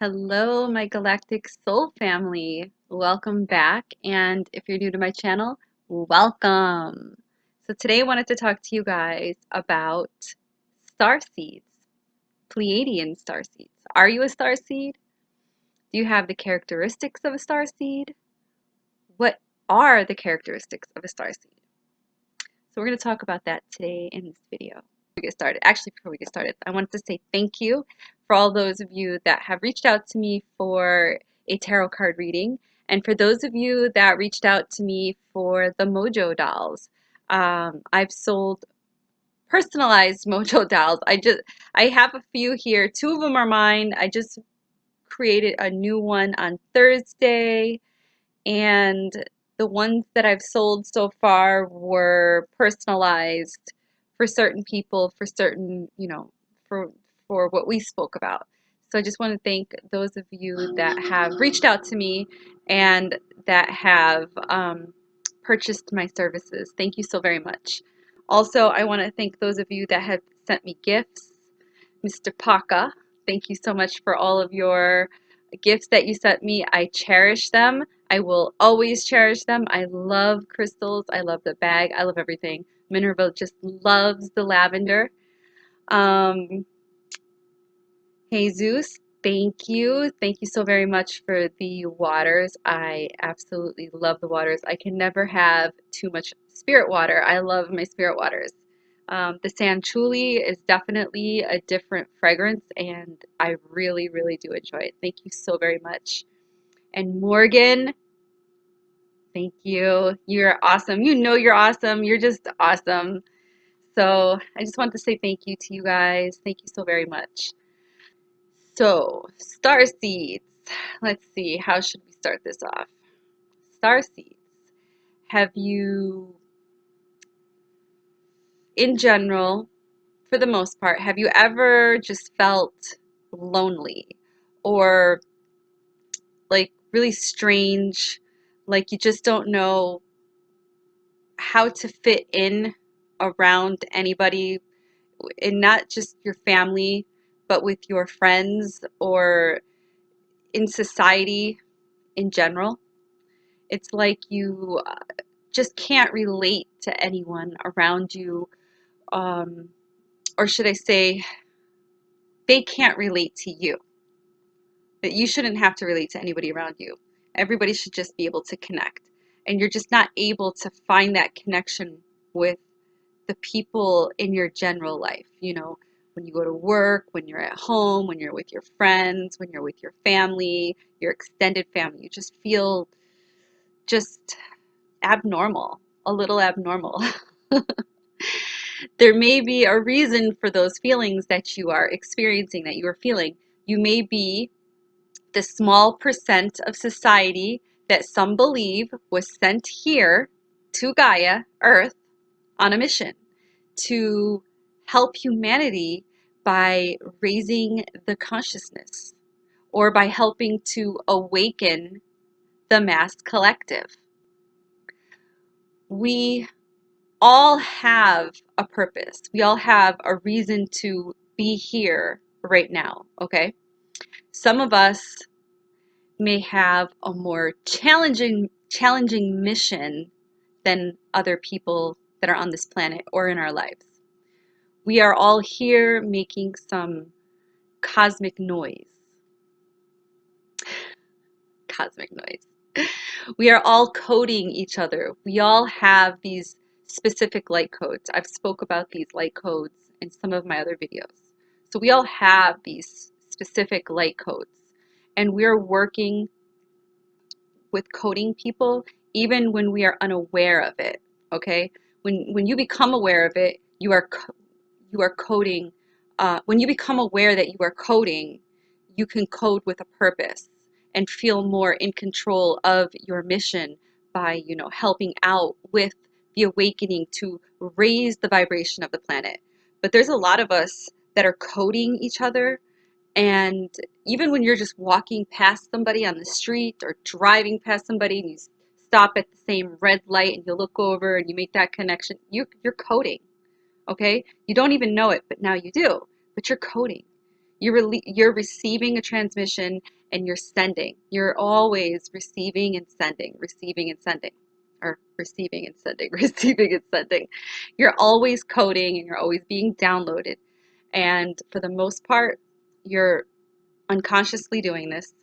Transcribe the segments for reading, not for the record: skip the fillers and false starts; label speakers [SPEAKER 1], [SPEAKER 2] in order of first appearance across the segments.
[SPEAKER 1] Hello, my galactic soul family. Welcome back. And if you're new to my channel, welcome. So today I wanted to talk to you guys about star seeds, Pleiadian star seeds. Are you a star seed? Do you have the characteristics of a star seed? What are the characteristics of a star seed? So we're going to talk about that today in this video. Before we get started, I wanted to say thank you for all those of you that have reached out to me for a tarot card reading, and for those of you that reached out to me for the Mojo Dolls. I've sold personalized Mojo Dolls. I have a few here. Two of them are mine. I just created a new one on Thursday, and the ones that I've sold so far were personalized for certain people, for certain, for what we spoke about. So I just want to thank those of you that have reached out to me and that have purchased my services. Thank you so very much. Also, I want to thank those of you that have sent me gifts. Mr. Paka, thank you so much for all of your gifts that you sent me. I cherish them. I will always cherish them. I love crystals. I love the bag. I love everything. Minerva just loves the lavender. Jesus, thank you. Thank you so very much for the waters. I absolutely love the waters. I can never have too much spirit water. I love my spirit waters. The Sanchuli is definitely a different fragrance, and I really, really do enjoy it. Thank you so very much. And Morgan, thank you. You're awesome. You know you're awesome. You're just awesome. So I just want to say thank you to you guys. Thank you so very much. So, star seeds. Let's see, how should we start this off? Star seeds. Have you, in general, for the most part, have you ever just felt lonely or like really strange, like you just don't know how to fit in around anybody, and not just your family, but with your friends or in society in general? It's like you just can't relate to anyone around you, um, or should I say, they can't relate to you. That you shouldn't have to relate to anybody around you. Everybody should just be able to connect. And you're just not able to find that connection with the people in your general life. You know, when you go to work, when you're at home, when you're with your friends, when you're with your family, your extended family, you just feel just abnormal, a little abnormal. There may be a reason for those feelings that you are experiencing, that you are feeling. You may be the small percent of society that some believe was sent here to Gaia, Earth, on a mission to help humanity by raising the consciousness or by helping to awaken the mass collective. We all have a purpose. We all have a reason to be here right now, okay? Some of us may have a more challenging mission than other people that are on this planet or in our lives. We are all here making some cosmic noise. Cosmic noise. We are all coding each other. We all have these specific light codes. I've spoke about these light codes in some of my other videos. So we all have these specific light codes, and we're working with coding people even when we are unaware of it. Okay, when you become aware of it, you are coding. When you become aware that you are coding, you can code with a purpose and feel more in control of your mission by, helping out with the awakening to raise the vibration of the planet. But there's a lot of us that are coding each other, and even when you're just walking past somebody on the street or driving past somebody and you stop at the same red light and you look over and you make that connection, you're coding, okay? You don't even know it, but now you do. But you're coding. You're receiving a transmission and you're sending. You're always receiving and sending, receiving and sending, or receiving and sending, receiving and sending. You're always coding and you're always being downloaded. And for the most part, you're unconsciously doing this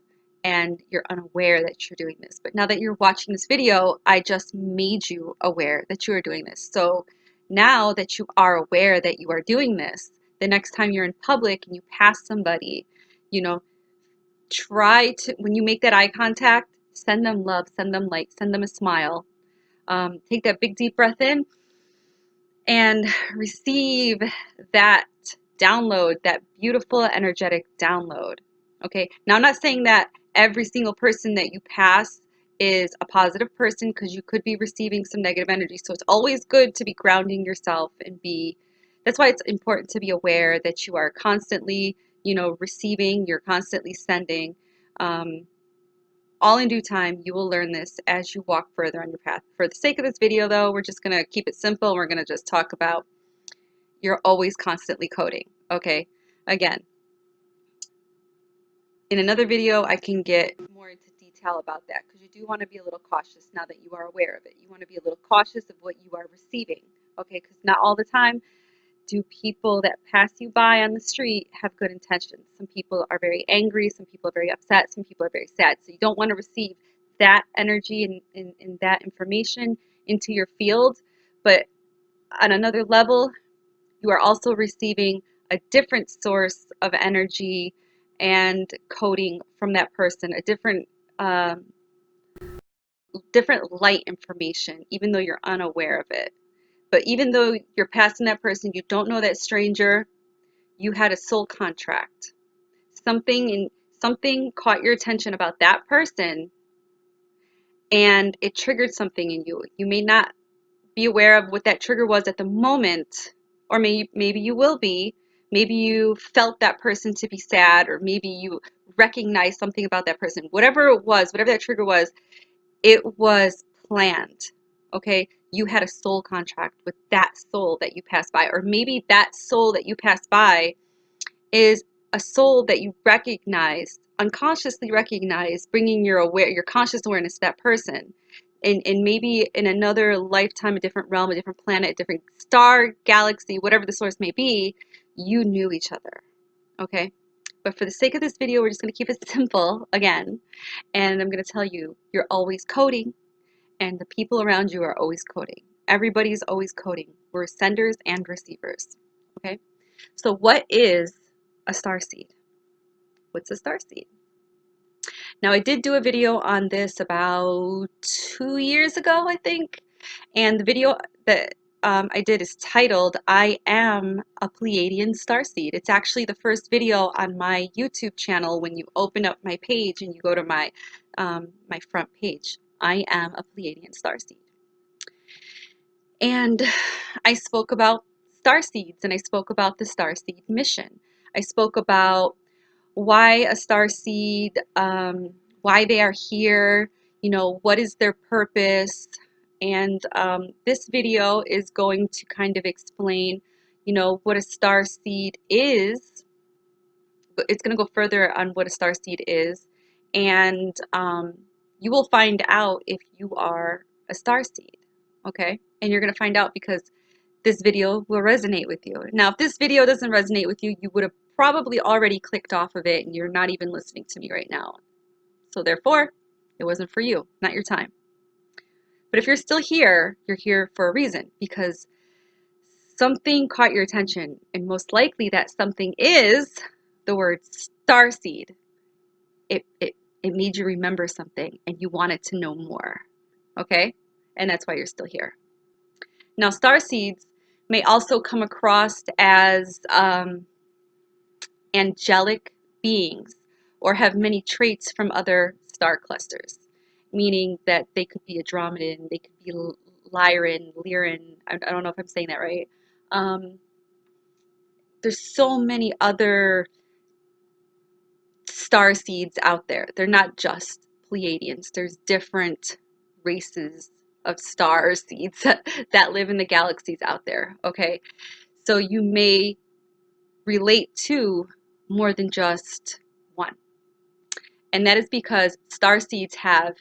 [SPEAKER 1] and you're unaware that you're doing this. But now that you're watching this video, I just made you aware that you are doing this. So now that you are aware that you are doing this, the next time you're in public and you pass somebody, you know, try to, when you make that eye contact, send them love, send them light, send them a smile. Take that big deep breath in and receive that download, that beautiful energetic download. Okay, now I'm not saying that every single person that you pass is a positive person, because you could be receiving some negative energy. So it's always good to be grounding yourself and be, that's why it's important to be aware that you are constantly, receiving, you're constantly sending. Um, all in due time, you will learn this as you walk further on your path. For the sake of this video, though, we're just going to keep it simple. We're going to just talk about you're always constantly coding. Okay, again, in another video, I can get more into detail about that, because you do want to be a little cautious now that you are aware of it. You want to be a little cautious of what you are receiving. Okay, because not all the time do people that pass you by on the street have good intentions. Some people are very angry, some people are very upset, some people are very sad. So you don't want to receive that energy and that information into your field. But on another level, you are also receiving a different source of energy and coding from that person, a um, different light information, even though you're unaware of it. But even though you're passing that person, you don't know that stranger, you had a soul contract. Something caught your attention about that person, and it triggered something in you. You may not be aware of what that trigger was at the moment, or maybe you will be. Maybe you felt that person to be sad, or maybe you recognized something about that person. Whatever it was, whatever that trigger was, it was planned. Okay, you had a soul contract with that soul that you passed by, or maybe that soul that you passed by is a soul that you recognize, unconsciously recognize, bringing your conscious awareness to that person. And maybe in another lifetime, a different realm, a different planet, a different star, galaxy, whatever the source may be, you knew each other. Okay? But for the sake of this video, we're just going to keep it simple again. And I'm going to tell you, you're always coding, and the people around you are always coding. Everybody's always coding. We're senders and receivers. Okay? So what is a star seed? What's a star seed? Now, I did do a video on this about 2 years ago, I think. And the video that I did is titled, I Am a Pleiadian Starseed. It's actually the first video on my YouTube channel when you open up my page and you go to my front page. I am a Pleiadian Starseed. And I spoke about star seeds, and I spoke about the star seed mission. I spoke about why a star seed, why they are here, what is their purpose. And this video is going to kind of explain, what a star seed is. It's going to go further on what a star seed is. And you will find out if you are a star seed. Okay? And you're going to find out because this video will resonate with you. Now, if this video doesn't resonate with you, you would have probably already clicked off of it and you're not even listening to me right now. So therefore, it wasn't for you, not your time. But if you're still here, you're here for a reason, because something caught your attention, and most likely that something is the word starseed. It made you remember something and you wanted to know more. Okay? And that's why you're still here. Now, star seeds may also come across as angelic beings, or have many traits from other star clusters, meaning that they could be Andromedan, they could be Lyran. I don't know if I'm saying that right. There's so many other star seeds out there. They're not just Pleiadians. There's different races of star seeds that live in the galaxies out there. Okay, so you may relate to more than just one. And that is because star seeds have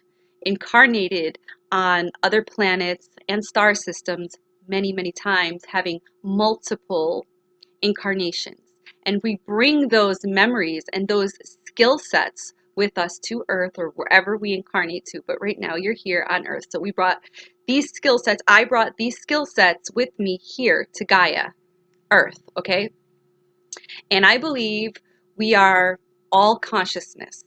[SPEAKER 1] incarnated on other planets and star systems many, many times, having multiple incarnations. And we bring those memories and those skill sets with us to Earth or wherever we incarnate to. But right now you're here on Earth. So we brought these skill sets. I brought these skill sets with me here to Gaia, Earth, okay? And I believe we are all consciousness.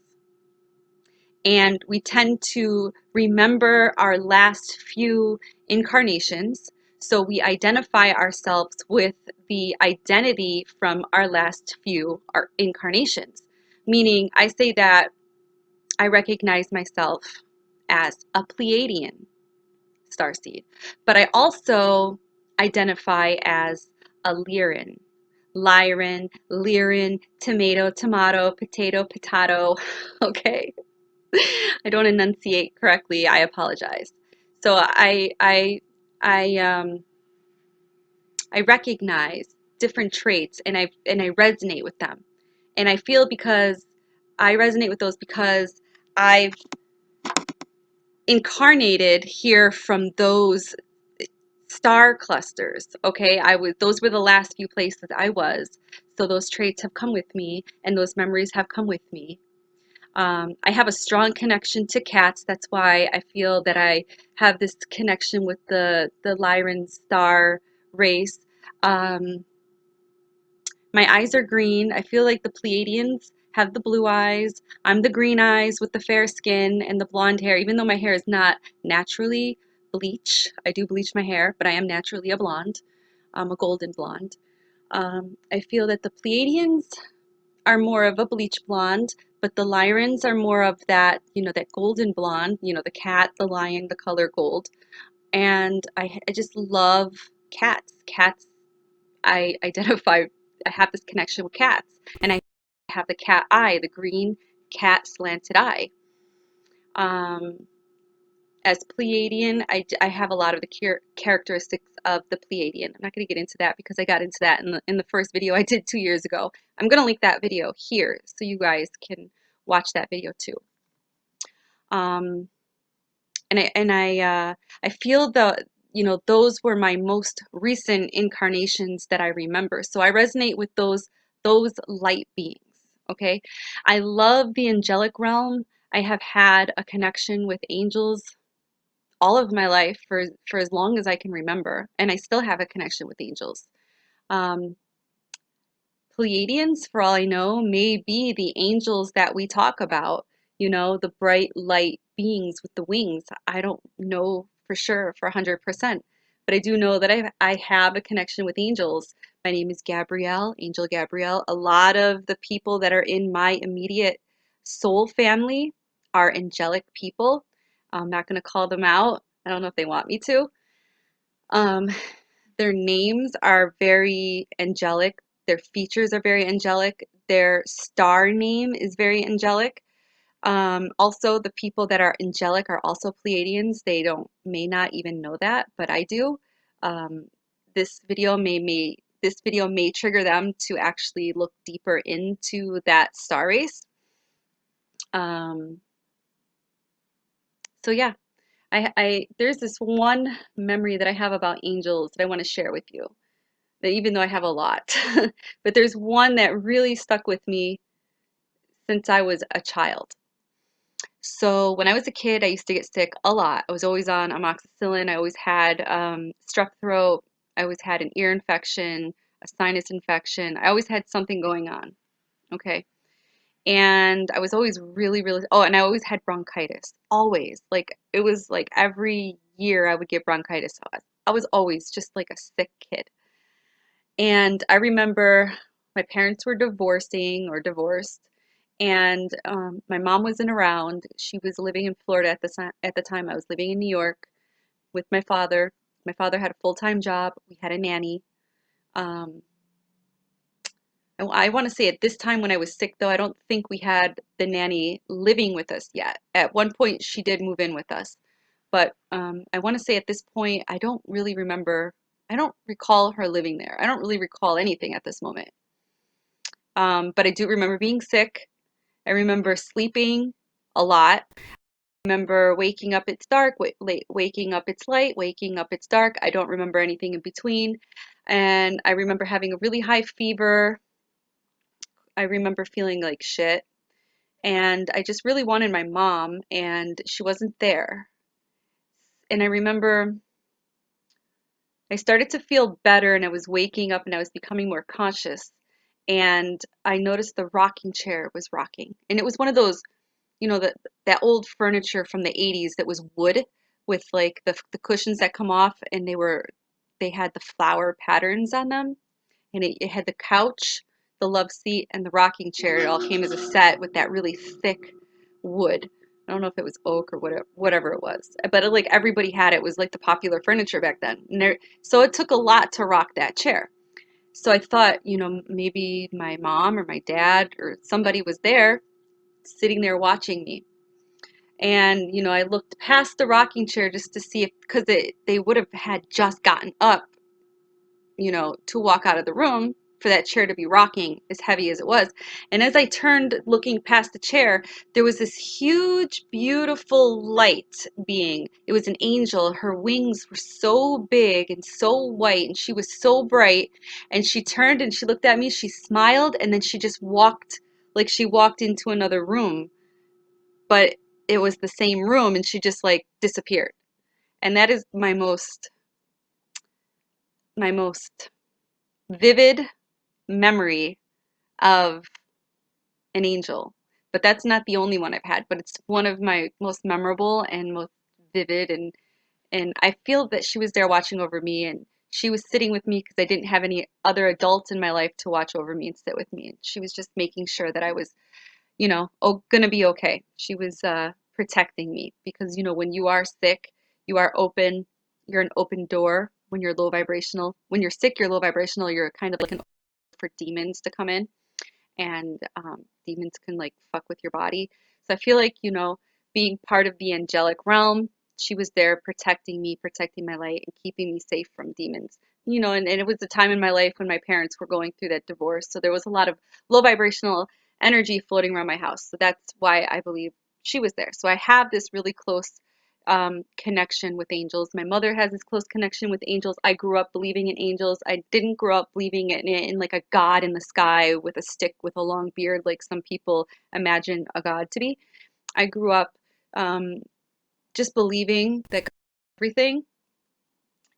[SPEAKER 1] And we tend to remember our last few incarnations. So we identify ourselves with the identity from our last few incarnations. Meaning, I say that I recognize myself as a Pleiadian starseed, but I also identify as a Lyran. Lyran, tomato, tomato, potato, potato. Okay. I don't enunciate correctly. I apologize. So I I recognize different traits and I resonate with them. And I feel because I resonate with those because I've incarnated here from those star clusters. Okay, those were the last few places I was. So those traits have come with me and those memories have come with me. I have a strong connection to cats. That's why I feel that I have this connection with the Lyran star race. Um, my eyes are green. I feel like the Pleiadians have the blue eyes. I'm the green eyes with the fair skin and the blonde hair, even though my hair is not naturally bleach. I do bleach my hair, but I am naturally a blonde. I'm a golden blonde. I feel that the Pleiadians are more of a bleach blonde, but the Lyrans are more of that, that golden blonde, the cat, the lion, the color gold. And I just love cats. Cats, I identify, I have this connection with cats. And I have the cat eye, the green cat slanted eye. Um, as Pleiadian, I have a lot of the characteristics of the Pleiadian. I'm not going to get into that because I got into that in the first video I did 2 years ago. I'm going to link that video here so you guys can watch that video too. Um, I feel those were my most recent incarnations that I remember. So I resonate with those light beings. Okay, I love the angelic realm. I have had a connection with angels all of my life for as long as I can remember, and I still have a connection with angels. Um, Pleiadians, for all I know, may be the angels that we talk about, the bright light beings with the wings. I don't know for sure for 100%, but I do know that I have a connection with angels. My name is Gabrielle, Angel Gabrielle. A lot of the people that are in my immediate soul family are angelic people. I'm not going to call them out. I don't know if they want me to. Um, their names are very angelic. Their features are very angelic. Their star name is very angelic. Also, the people that are angelic are also Pleiadians. They may not even know that, but I do. Um, this video may trigger them to actually look deeper into that star race. So yeah, there's this one memory that I have about angels that I want to share with you. That even though I have a lot, but there's one that really stuck with me since I was a child. So when I was a kid, I used to get sick a lot. I was always on amoxicillin. I always had strep throat. I always had an ear infection, a sinus infection. I always had something going on. Okay. And I was always really, really, oh, and I always had bronchitis. Always. Like, it was like every year I would get bronchitis. So I was always just like a sick kid. And I remember my parents were divorcing or divorced, and my mom wasn't around. She was living in Florida at the time. I was living in New York with my father. My father had a full-time job. We had a nanny. Um, I want to say at this time when I was sick, though, I don't think we had the nanny living with us yet. At one point, she did move in with us. But I want to say at this point, I don't really remember. I don't recall her living there. I don't really recall anything at this moment. But I do remember being sick. I remember sleeping a lot. I remember waking up, it's dark, waking up, it's light, waking up, it's dark. I don't remember anything in between. And I remember having a really high fever. I remember feeling like shit. And I just really wanted my mom, and she wasn't there. And I remember I started to feel better, and I was waking up and I was becoming more conscious. And I noticed the rocking chair was rocking. And it was one of those, that old furniture from the 80s that was wood with like the cushions that come off, and they had the flower patterns on them, and it had the couch, the love seat, and the rocking chair. It all came as a set with that really thick wood. I don't know if it was oak or whatever it was, but like everybody had it. It was like the popular furniture back then. So it took a lot to rock that chair. So I thought, maybe my mom or my dad or somebody was there, sitting there watching me. And, I looked past the rocking chair just to see if, because they would have had just gotten up, to walk out of the room for that chair to be rocking as heavy as it was. And as I turned looking past the chair, there was this huge, beautiful light being. It was an angel. Her wings were so big and so white, and she was so bright. And she turned and she looked at me, she smiled, and then she just walked like she walked into another room. But it was the same room, and she just like disappeared. And that is my most vivid memory of an angel. But that's not the only one I've had, but it's one of my most memorable and most vivid, and I feel that she was there watching over me, and she was sitting with me because I didn't have any other adults in my life to watch over me and sit with me. And she was just making sure that I was, gonna be okay. She was protecting me because, when you are sick, you are open, you're an open door when you're low vibrational. When you're sick, you're low vibrational, you're kind of like an for demons to come in, and demons can like fuck with your body. So I feel like, being part of the angelic realm, she was there protecting me, protecting my light, and keeping me safe from demons. And it was a time in my life when my parents were going through that divorce. So there was a lot of low vibrational energy floating around my house. So that's why I believe she was there. So I have this really close connection with angels. My mother has this close connection with angels. I grew up believing in angels. I didn't grow up believing in like a god in the sky with a stick with a long beard like some people imagine a god to be. I grew up um, just believing that God was everything,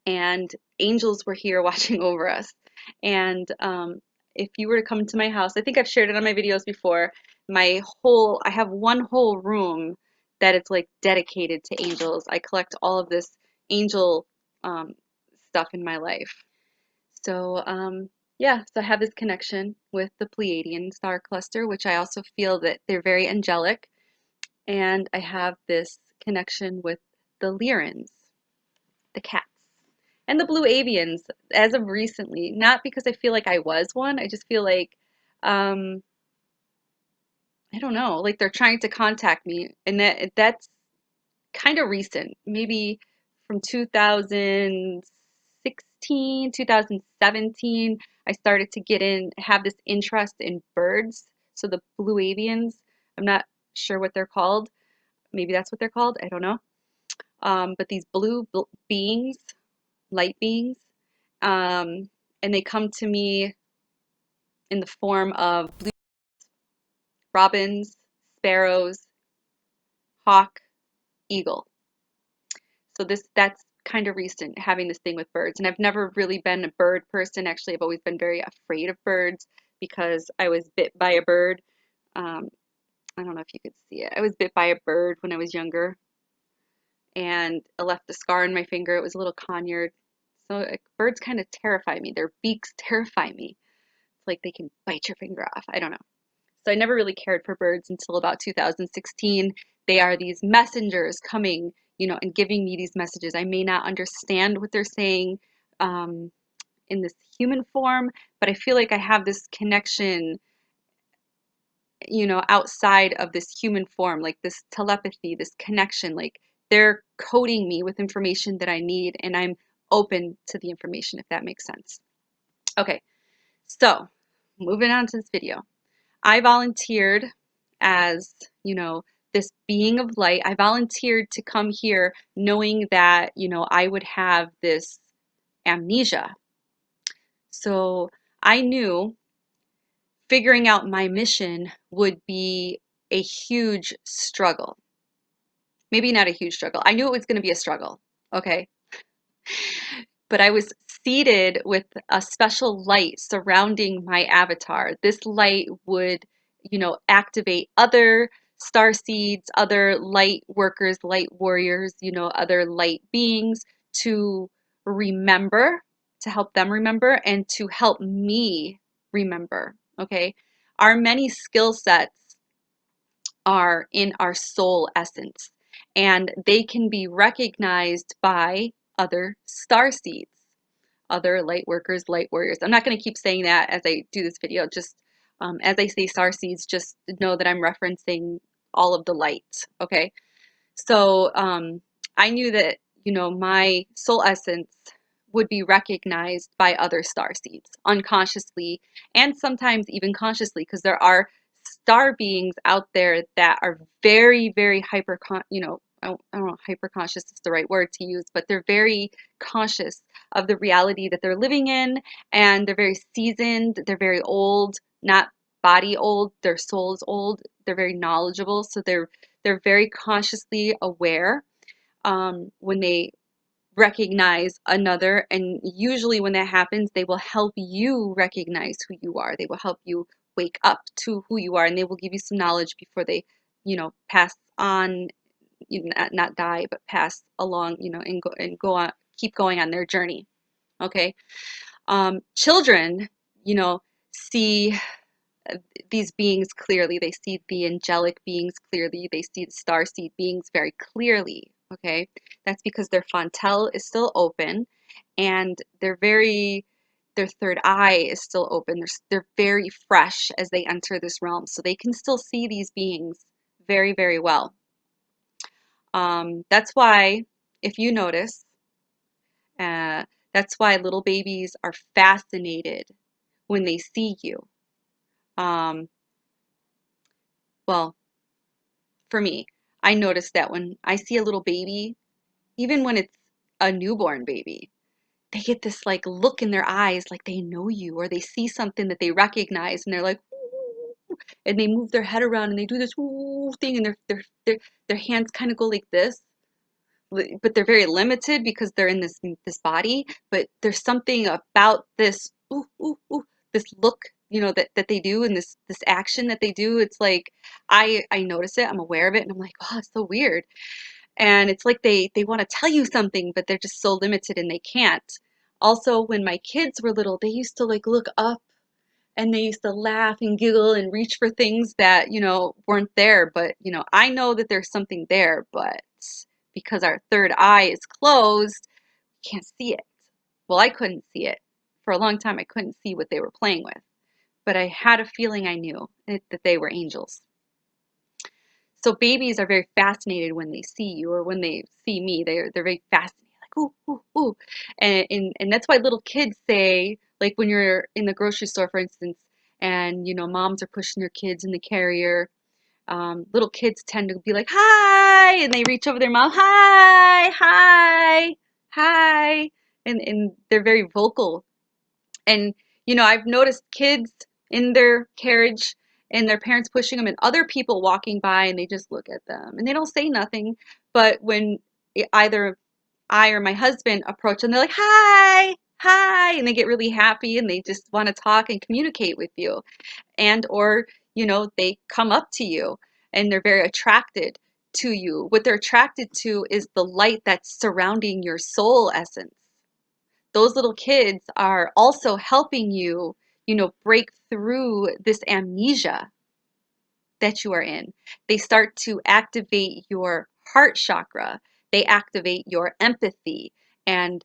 [SPEAKER 1] and angels were here watching over us. And if you were to come to my house, I think I've shared it on my videos before. I have one whole room that is like dedicated to angels. I collect all of this angel um, stuff in my life. So yeah, so I have this connection with the Pleiadian star cluster, which I also feel that they're very angelic. And I have this connection with the Lyrans, the cats, and the blue avians as of recently. Not because I feel like I was one. I just feel like, um, I don't know, like they're trying to contact me, and that's kind of recent, maybe from 2016, 2017. I started to have this interest in birds. So the blue avians, I'm not sure what they're called. Maybe that's what they're called. I don't know. But these beings, light beings, um, and they come to me in the form of blue robins, sparrows, hawk, eagle. So that's kind of recent, having this thing with birds. And I've never really been a bird person. Actually, I've always been very afraid of birds because I was bit by a bird. Um, I don't know if you could see it. I was bit by a bird when I was younger, and I left a scar on my finger. It was a little conure. So like, birds kind of terrify me. Their beaks terrify me. It's like they can bite your finger off. I don't know. So I never really cared for birds until about 2016. They are these messengers coming, and giving me these messages. I may not understand what they're saying um, in this human form, but I feel like I have this connection, outside of this human form, like this telepathy, this connection. Like they're coding me with information that I need, and I'm open to the information, if that makes sense. Okay, so moving on to this video. I volunteered as, you know, this being of light. I volunteered to come here knowing that, you know, I would have this amnesia. So I knew figuring out my mission would be a huge struggle. Maybe not a huge struggle. I knew it was going to be a struggle. Okay. But I was seated with a special light surrounding my avatar. This light would, you know, activate other star seeds, other light workers, light warriors, you know, other light beings to remember, to help them remember, and to help me remember. Okay. Our many skill sets are in our soul essence, and they can be recognized by other star seeds, other light workers, light warriors. I'm not going to keep saying that as I do this video. Just as I say star seeds, just know that I'm referencing all of the light. Okay. So I knew that, you know, my soul essence would be recognized by other star seeds unconsciously and sometimes even consciously, because there are star beings out there that are very, very you know, I don't know, hyper conscious is the right word to use, but they're very conscious of the reality that they're living in, and they're very seasoned, they're very old, not body old, their soul's old, they're very knowledgeable, so they're very consciously aware when they recognize another. And usually when that happens, they will help you recognize who you are. They will help you wake up to who you are, and they will give you some knowledge before they, you know, pass on, you know, not die, but pass along, you know, and go on, keep going on their journey. Okay. Children, you know, see these beings clearly. They see the angelic beings clearly. They see the starseed beings very clearly. Okay, that's because their fontel is still open, and their third eye is still open. They're very fresh as they enter this realm, so they can still see these beings very, very well. That's why, if you notice, uh, that's why little babies are fascinated when they see you. Um, well, for me, I notice that when I see a little baby, even when it's a newborn baby, they get this like look in their eyes like they know you, or they see something that they recognize, and they're like, "Ooh," and they move their head around and they do this "ooh" thing, and their hands kind of go like this, but they're very limited because they're in this body. But there's something about this ooh, ooh, ooh, this look, you know, that they do, and this action that they do. It's like I notice it, I'm aware of it, and I'm like, oh, it's so weird. And it's like they want to tell you something, but they're just so limited and they can't. Also, when my kids were little, they used to like look up, and they used to laugh and giggle and reach for things that, you know, weren't there. But, you know, I know that there's something there, but because our third eye is closed, we can't see it. Well, I couldn't see it. For a long time, I couldn't see what they were playing with, but I had a feeling I knew that they were angels. So babies are very fascinated when they see you, or when they see me. They're very fascinated, like ooh, ooh, ooh. And that's why little kids say, like when you're in the grocery store, for instance, and you know moms are pushing their kids in the carrier. Little kids tend to be like hi, and they reach over their mom, hi, hi, hi, and they're very vocal. And, you know, I've noticed kids in their carriage and their parents pushing them, and other people walking by, and they just look at them and they don't say nothing. But when either I or my husband approach them, they're like, hi, hi, and they get really happy and they just want to talk and communicate with you. And, or, you know, they come up to you and they're very attracted to you. What they're attracted to is the light that's surrounding your soul essence. Those little kids are also helping you, you know, break through this amnesia that you are in. They start to activate your heart chakra. They activate your empathy, and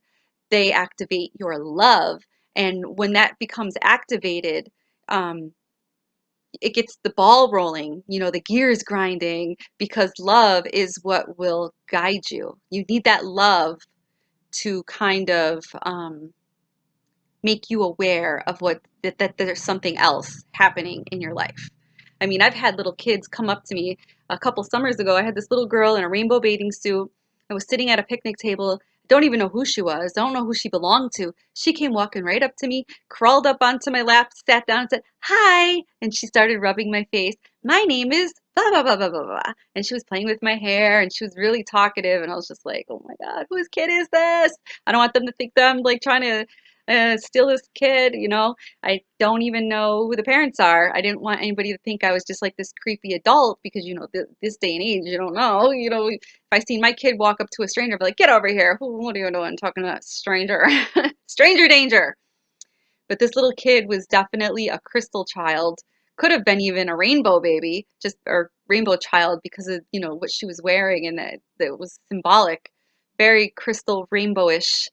[SPEAKER 1] they activate your love. And when that becomes activated, it gets the ball rolling, you know, the gears grinding, because love is what will guide you. You need that love to kind of make you aware of that there's something else happening in your life. I mean, I've had little kids come up to me a couple summers ago. I had this little girl in a rainbow bathing suit. I was sitting at a picnic table. Don't even know who she was. Don't know who she belonged to. She came walking right up to me, crawled up onto my lap, sat down and said, "Hi." And she started rubbing my face. "My name is blah, blah, blah, blah, blah, blah." And she was playing with my hair and she was really talkative. And I was just like, oh my God, whose kid is this? I don't want them to think that I'm like trying to steal this kid, you know. I don't even know who the parents are. I didn't want anybody to think I was just like this creepy adult because, you know, this day and age, you don't know. You know, if I seen my kid walk up to a stranger, I'd be like, "Get over here. What are you doing talking to a stranger?" Stranger danger. But this little kid was definitely a crystal child. Could have been even a rainbow baby, just or rainbow child because of, you know, what she was wearing and that was symbolic. Very crystal rainbowish,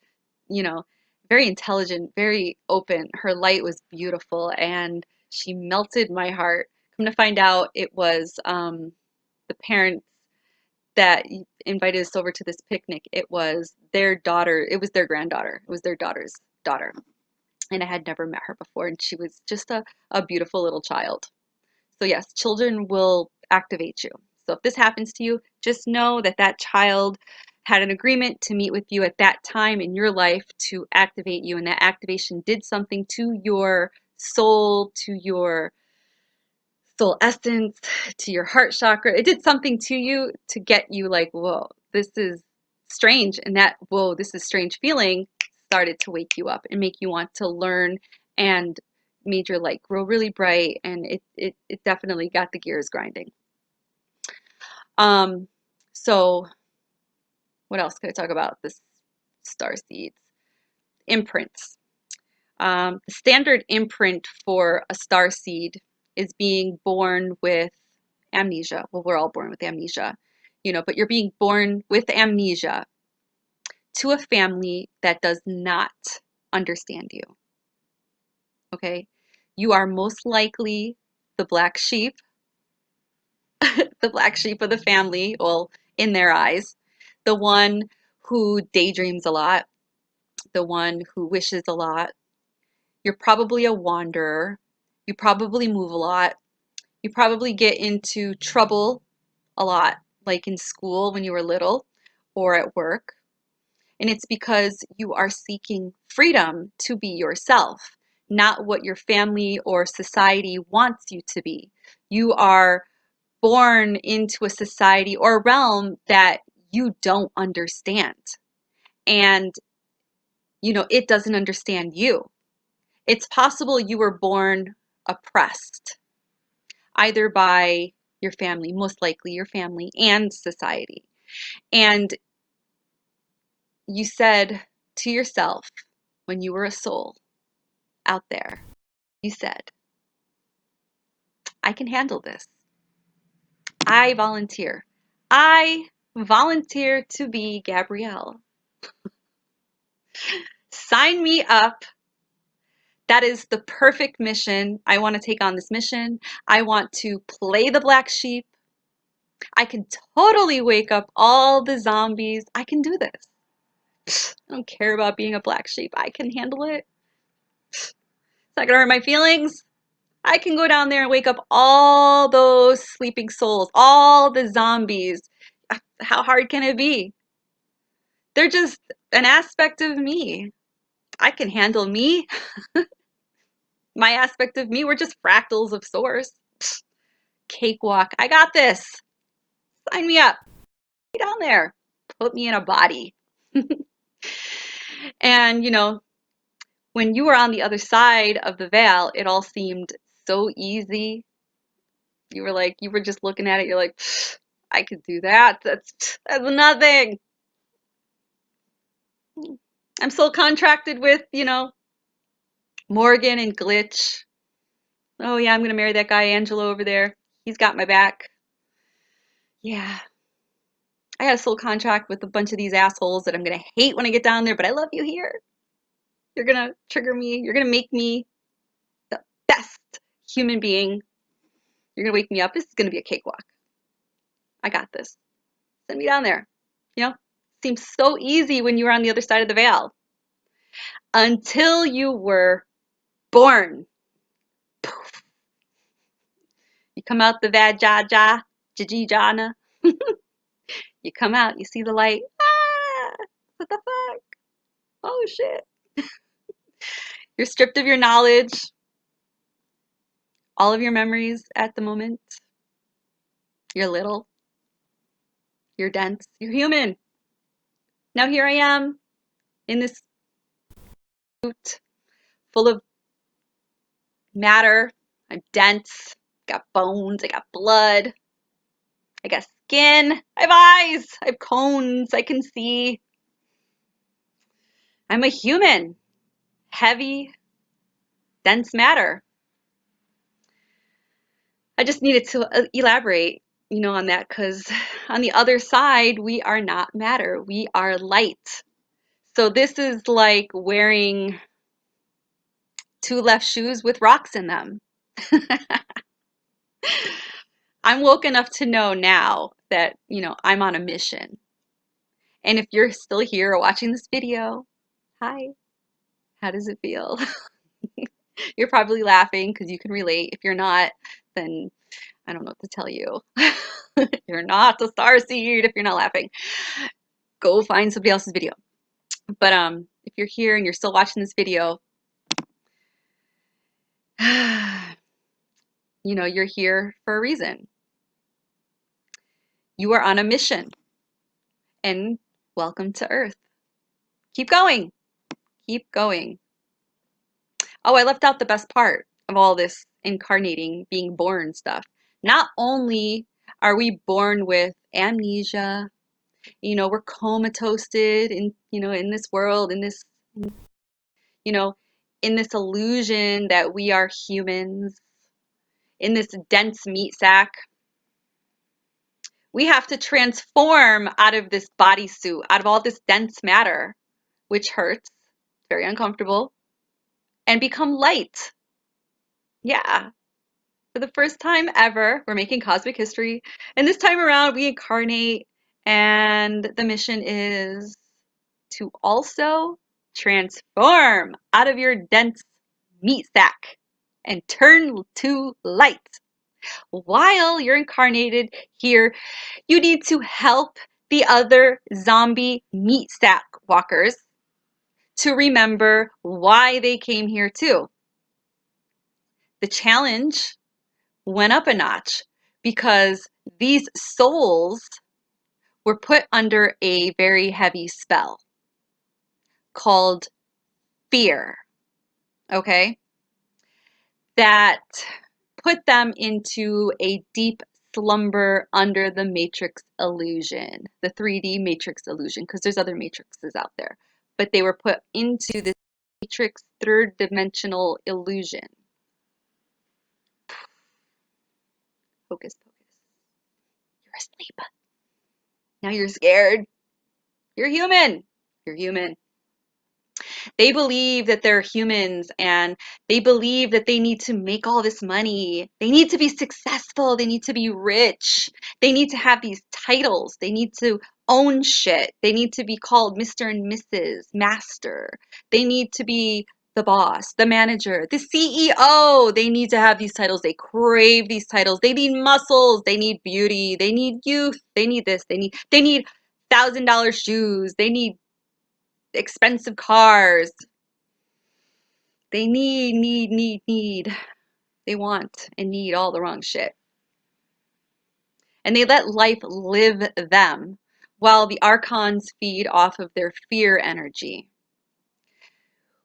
[SPEAKER 1] you know, very intelligent, very open. Her light was beautiful and she melted my heart. Come to find out, it was the parents that invited us over to this picnic. It was their daughter, it was their granddaughter, it was their daughter's daughter. And I had never met her before, and she was just a beautiful little child. So yes, children will activate you. So if this happens to you, just know that that child had an agreement to meet with you at that time in your life to activate you, and that activation did something to your soul, to your soul essence, to your heart chakra. It did something to you to get you like, whoa, this is strange. And that, whoa, this is strange feeling started to wake you up and make you want to learn and made your light grow really bright. And it definitely got the gears grinding. Um, so what else could I talk about? This star seeds. Imprints. The standard imprint for a star seed is being born with amnesia. Well, we're all born with amnesia, you know, but you're being born with amnesia to a family that does not understand you. Okay? You are most likely the black sheep, the black sheep of the family, well, in their eyes, the one who daydreams a lot, the one who wishes a lot. You're probably a wanderer. You probably move a lot. You probably get into trouble a lot, like in school when you were little or at work. And it's because you are seeking freedom to be yourself, not what your family or society wants you to be. You are born into a society or a realm that you don't understand. And, you know, it doesn't understand you. It's possible you were born oppressed, either by your family, most likely your family and society. And you said to yourself when you were a soul out there, you said, "I can handle this. I volunteer. I volunteer to be Gabrielle. Sign me up. That is the perfect mission. I want to take on this mission. I want to play the black sheep. I can totally wake up all the zombies. I can do this. I don't care about being a black sheep. I can handle it. It's not going to hurt my feelings. I can go down there and wake up all those sleeping souls, all the zombies. How hard can it be? They're just an aspect of me. I can handle me. My aspect of me, we're just fractals of source. Cakewalk. I got this. Sign me up. Get down there. Put me in a body. And, you know, when you were on the other side of the veil, it all seemed so easy. You were like, you were just looking at it. You're like, I could do that. That's nothing. I'm still contracted with, you know, Morgan and Glitch. Oh yeah, I'm gonna marry that guy Angelo over there. He's got my back. Yeah. I got a soul contract with a bunch of these assholes that I'm gonna hate when I get down there, but I love you here. You're gonna trigger me. You're gonna make me the best human being. You're gonna wake me up. This is gonna be a cakewalk. I got this. Send me down there. You know? Seems so easy when you were on the other side of the veil. until you were born. Poof. You come out the vagina, jajana. You come out, you see the light. Ah, what the fuck? Oh shit. You're stripped of your knowledge, all of your memories at the moment. You're little, you're dense, you're human. Now here I am in this suit full of matter. I'm dense, I got bones, I got blood, I got skin, I have eyes, I have cones, I can see. I'm a human, heavy, dense matter. I just needed to elaborate, on that because on the other side, we are not matter. We are light. So this is like wearing two left shoes with rocks in them. I'm woke enough to know now that, I'm on a mission. And if you're still here watching this video, hi, how does it feel? You're probably laughing because you can relate. If you're not, then I don't know what to tell you. You're not a starseed if you're not laughing. Go find somebody else's video. But if you're here and you're still watching this video, you're here for a reason. You are on a mission. And welcome to Earth. Keep going. Keep going. Oh, I left out the best part of all this incarnating, being born stuff. Not only are we born with amnesia, we're comatose in this world, you know, in this illusion that we are humans, in this dense meat sack. We have to transform out of this bodysuit, out of all this dense matter, which hurts, very uncomfortable, and become light. Yeah. For the first time ever, we're making cosmic history. And this time around, we incarnate, and the mission is to also transform out of your dense meat sack and turn to light. While you're incarnated here, you need to help the other zombie meat sack walkers to remember why they came here too. The challenge went up a notch because these souls were put under a very heavy spell called fear, okay? That put them into a deep slumber under the matrix illusion, the 3D matrix illusion, because there's other matrices out there. But they were put into this matrix third dimensional illusion. Hocus pocus. You're asleep. Now you're scared. You're human. You're human. They believe that they're humans and they believe that they need to make all this money. They need to be successful. They need to be rich. They need to have these titles. They need to own shit. They need to be called Mr. and Mrs. Master. They need to be the boss, the manager, the CEO. They need to have these titles. They crave these titles. They need muscles. They need beauty. They need youth. They need this. They need $1,000 shoes. They need expensive cars. They need. They want and need all the wrong shit. And they let life live them while the archons feed off of their fear energy.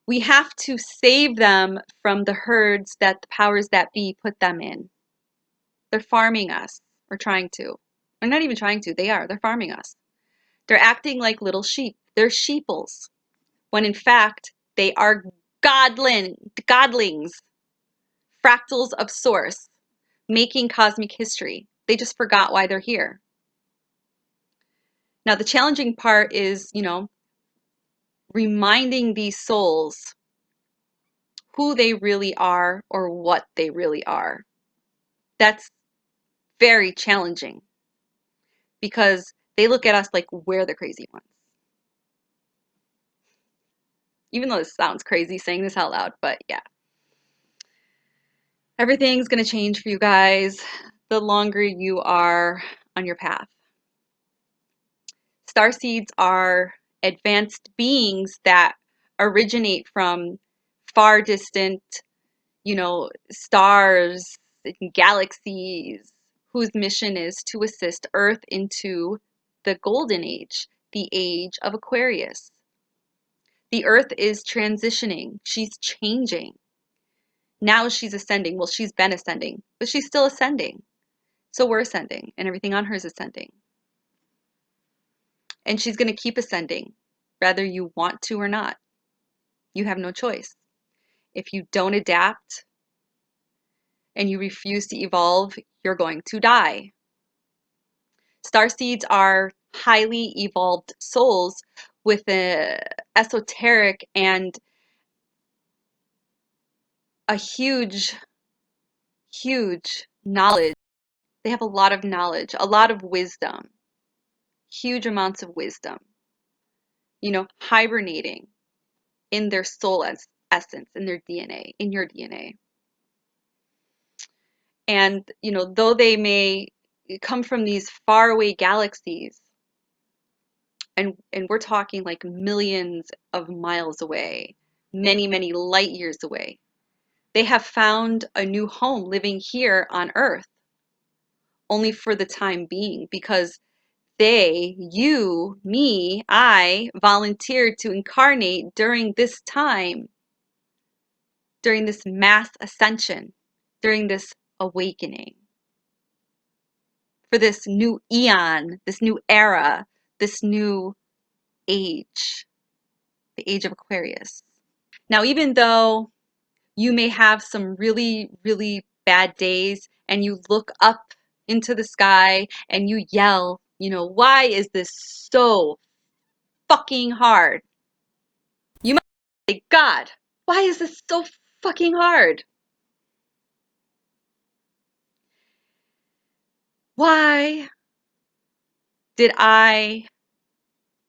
[SPEAKER 1] We have to save them from the herds that the powers that be put them in. They're farming us, or trying to. They're not even trying to, they are. They're farming us. They're acting like little sheep. They're sheeples. When in fact, they are godlings, fractals of source, making cosmic history. They just forgot why they're here. Now, the challenging part is, reminding these souls who they really are or what they really are. That's very challenging because they look at us like we're the crazy ones. Even though this sounds crazy saying this out loud, but yeah. Everything's going to change for you guys the longer you are on your path. Starseeds are advanced beings that originate from far distant, stars and galaxies, whose mission is to assist Earth into the golden age, the age of Aquarius. The Earth is transitioning. She's changing. Now she's ascending. Well, she's been ascending, but she's still ascending. So we're ascending, and everything on her is ascending. And she's going to keep ascending, whether you want to or not. You have no choice. If you don't adapt and you refuse to evolve, you're going to die. Starseeds are highly evolved souls with an esoteric and a huge, huge knowledge. They have a lot of knowledge, a lot of wisdom, huge amounts of wisdom, hibernating in their soul as essence, in their DNA, in your DNA. And, though they may come from these faraway galaxies, and we're talking like millions of miles away, many, many light years away, they have found a new home living here on Earth, only for the time being, because they, you, me, I volunteered to incarnate during this time, during this mass ascension, during this awakening, for this new eon, this new era, this new age, the age of Aquarius. Now, even though you may have some really, really bad days and you look up into the sky and you yell, why is this so fucking hard? You might say, God, why is this so fucking hard? Why did I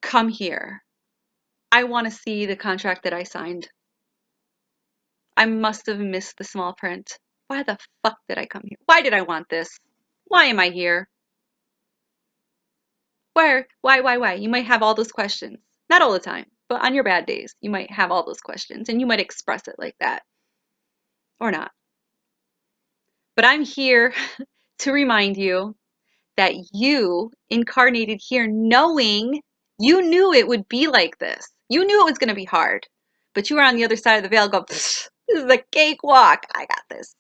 [SPEAKER 1] come here? I want to see the contract that I signed. I must have missed the small print. Why the fuck did I come here? Why did I want this? Why am I here? Where? Why? You might have all those questions. Not all the time, but on your bad days, you might have all those questions and you might express it like that. Or not. But I'm here to remind you that you incarnated here knowing you knew it would be like this. You knew it was going to be hard. But you were on the other side of the veil going, this is a cakewalk. I got this.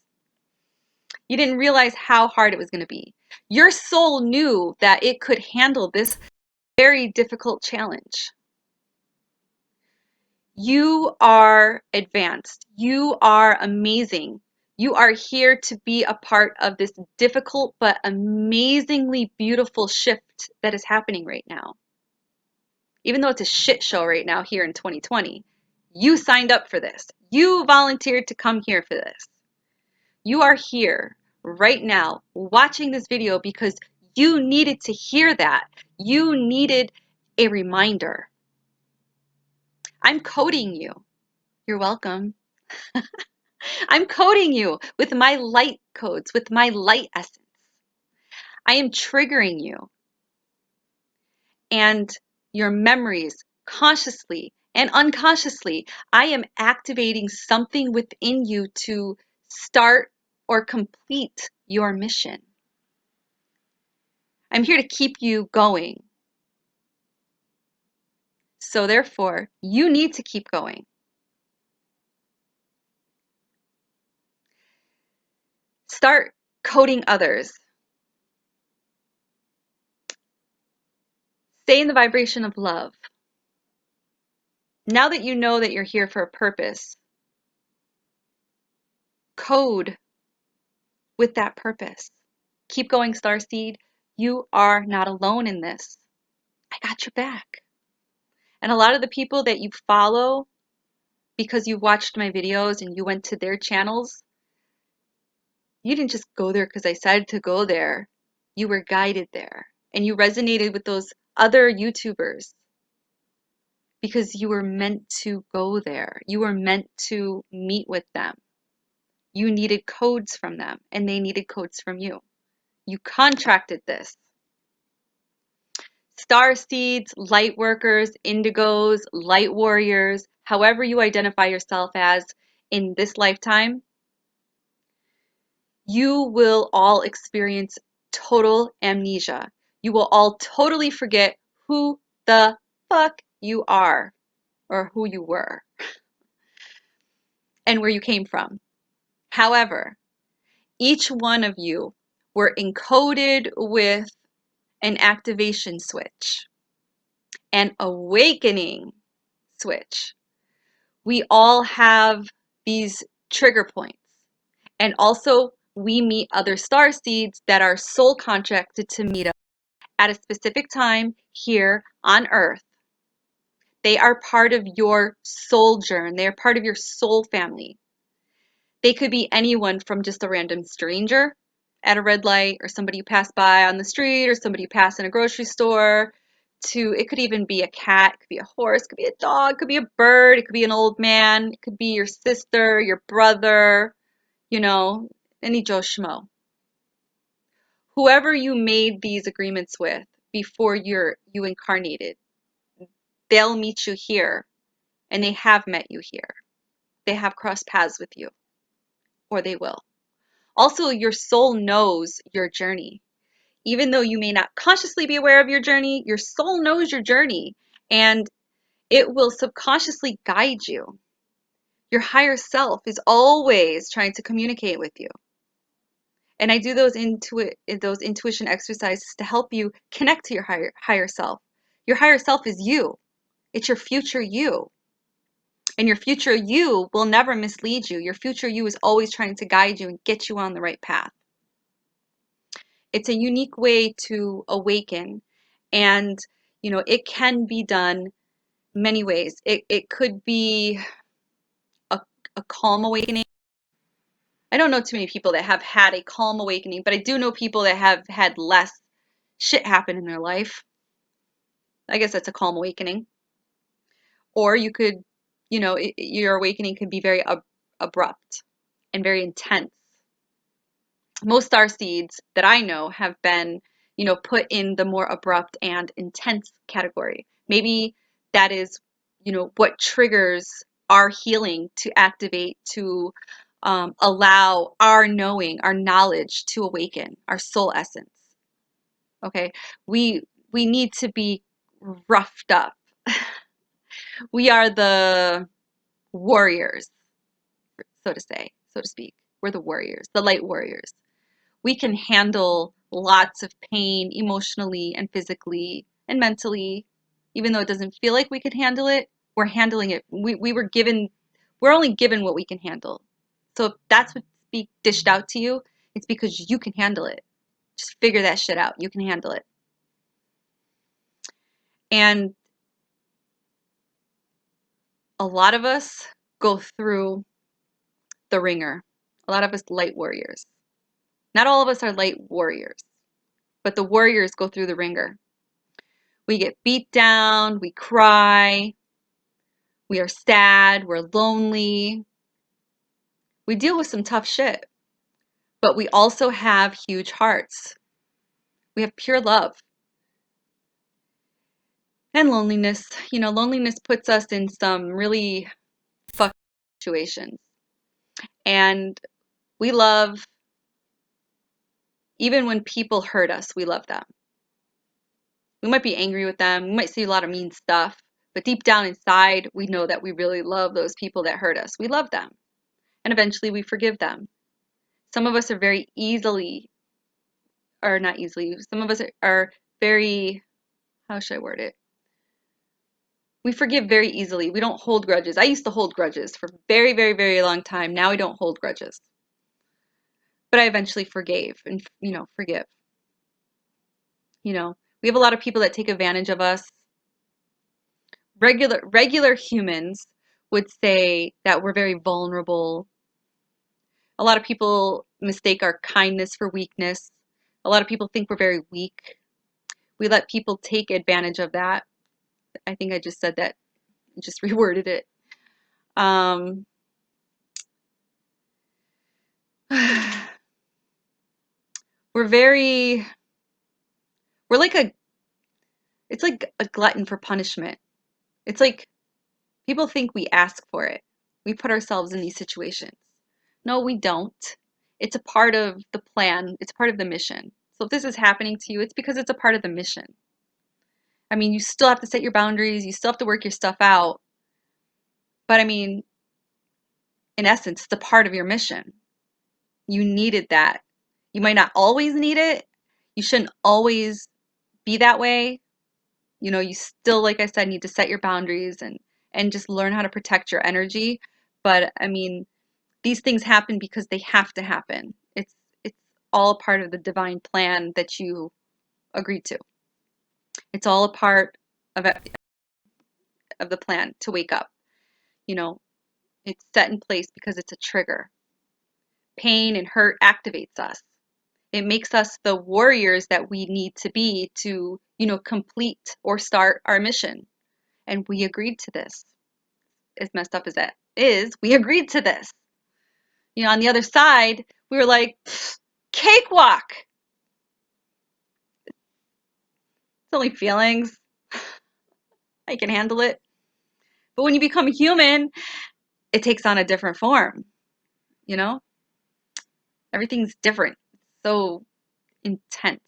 [SPEAKER 1] You didn't realize how hard it was going to be. Your soul knew that it could handle this very difficult challenge. You are advanced. You are amazing. You are here to be a part of this difficult but amazingly beautiful shift that is happening right now. Even though it's a shit show right now here in 2020, you signed up for this. You volunteered to come here for this. You are here right now watching this video because you needed to hear that. You needed a reminder. I'm coding you. You're welcome. I'm coding you with my light codes, with my light essence. I am triggering you and your memories consciously and unconsciously. I am activating something within you to start or complete your mission. I'm here to keep you going. So therefore, you need to keep going. Start coding others. Stay in the vibration of love. Now that you know that you're here for a purpose, code with that purpose. Keep going, Starseed. You are not alone in this. I got your back. And a lot of the people that you follow because you watched my videos and you went to their channels, you didn't just go there because I said to go there. You were guided there. And you resonated with those other YouTubers because you were meant to go there. You were meant to meet with them. You needed codes from them, and they needed codes from you. You contracted this. Star seeds, light workers, indigos, light warriors, however you identify yourself as in this lifetime, you will all experience total amnesia. You will all totally forget who the fuck you are or who you were and where you came from. However, each one of you were encoded with an activation switch, an awakening switch. We all have these trigger points. And also, we meet other star seeds that are soul contracted to meet us at a specific time here on Earth. They are part of your sojourn. They are part of your soul family. They could be anyone from just a random stranger at a red light, or somebody you pass by on the street, or somebody you pass in a grocery store, to it could even be a cat, it could be a horse, it could be a dog, it could be a bird, it could be an old man, it could be your sister, your brother, you know, any Joe Schmo. Whoever you made these agreements with before you incarnated, they'll meet you here, and they have met you here. They have crossed paths with you, or they will. Also, your soul knows your journey. Even though you may not consciously be aware of your journey, your soul knows your journey, and it will subconsciously guide you. Your higher self is always trying to communicate with you. And I do those intuition exercises to help you connect to your higher self. Your higher self is you. It's your future you. And your future you will never mislead you. Your future you is always trying to guide you and get you on the right path. It's a unique way to awaken, and it can be done many ways. It could be a, a calm awakening. I don't know too many people that have had a calm awakening, but I do know people that have had less shit happen in their life. I guess that's a calm awakening. Or you could, your awakening could be very abrupt and very intense. Most star seeds that I know have been, put in the more abrupt and intense category. Maybe that is, what triggers our healing to activate, to allow our knowing, our knowledge to awaken, our soul essence. Okay, we need to be roughed up. We are the warriors, so to speak. We're the warriors, the light warriors. We can handle lots of pain emotionally and physically and mentally. Even though it doesn't feel like we could handle it, we're handling it. We're only given what we can handle. So if that's what's being dished out to you, it's because you can handle it. Just figure that shit out. You can handle it. And a lot of us go through the ringer. A lot of us light warriors. Not all of us are light warriors, but the warriors go through the ringer. We get beat down, we cry, we are sad, we're lonely. We deal with some tough shit, but we also have huge hearts. We have pure love. And loneliness, loneliness puts us in some really fucked situations. And we love, even when people hurt us, we love them. We might be angry with them, we might say a lot of mean stuff, but deep down inside, we know that we really love those people that hurt us. We love them. And eventually we forgive them. Some of us are very easily, or not easily, some of us are very, how should I word it? We forgive very easily. We don't hold grudges. I used to hold grudges for a very, very, very long time. Now I don't hold grudges. But I eventually forgave and, forgive. We have a lot of people that take advantage of us. Regular humans would say that we're very vulnerable. A lot of people mistake our kindness for weakness. A lot of people think we're very weak. We let people take advantage of that. I think I just said that just reworded it. We're like it's like a glutton for punishment. It's like people think we ask for it. We put ourselves in these situations. No, we don't. It's a part of the plan. It's part of the mission. So if this is happening to you, it's because it's a part of the mission. I mean, you still have to set your boundaries. You still have to work your stuff out. But I mean, in essence, it's a part of your mission. You needed that. You might not always need it. You shouldn't always be that way. You know, you still, like I said, need to set your boundaries and just learn how to protect your energy. But I mean, these things happen because they have to happen. It's all a part of the divine plan that you agreed to. It's all a part of the plan to wake up. You know, it's set in place because it's a trigger. Pain and hurt activates us. It makes us the warriors that we need to be to, you know, complete or start our mission. And we agreed to this. As messed up as that is, we agreed to this. You know, on the other side, we were like, cakewalk. It's only feelings. I can handle it. But when you become a human, it takes on a different form. You know, everything's different. So intense.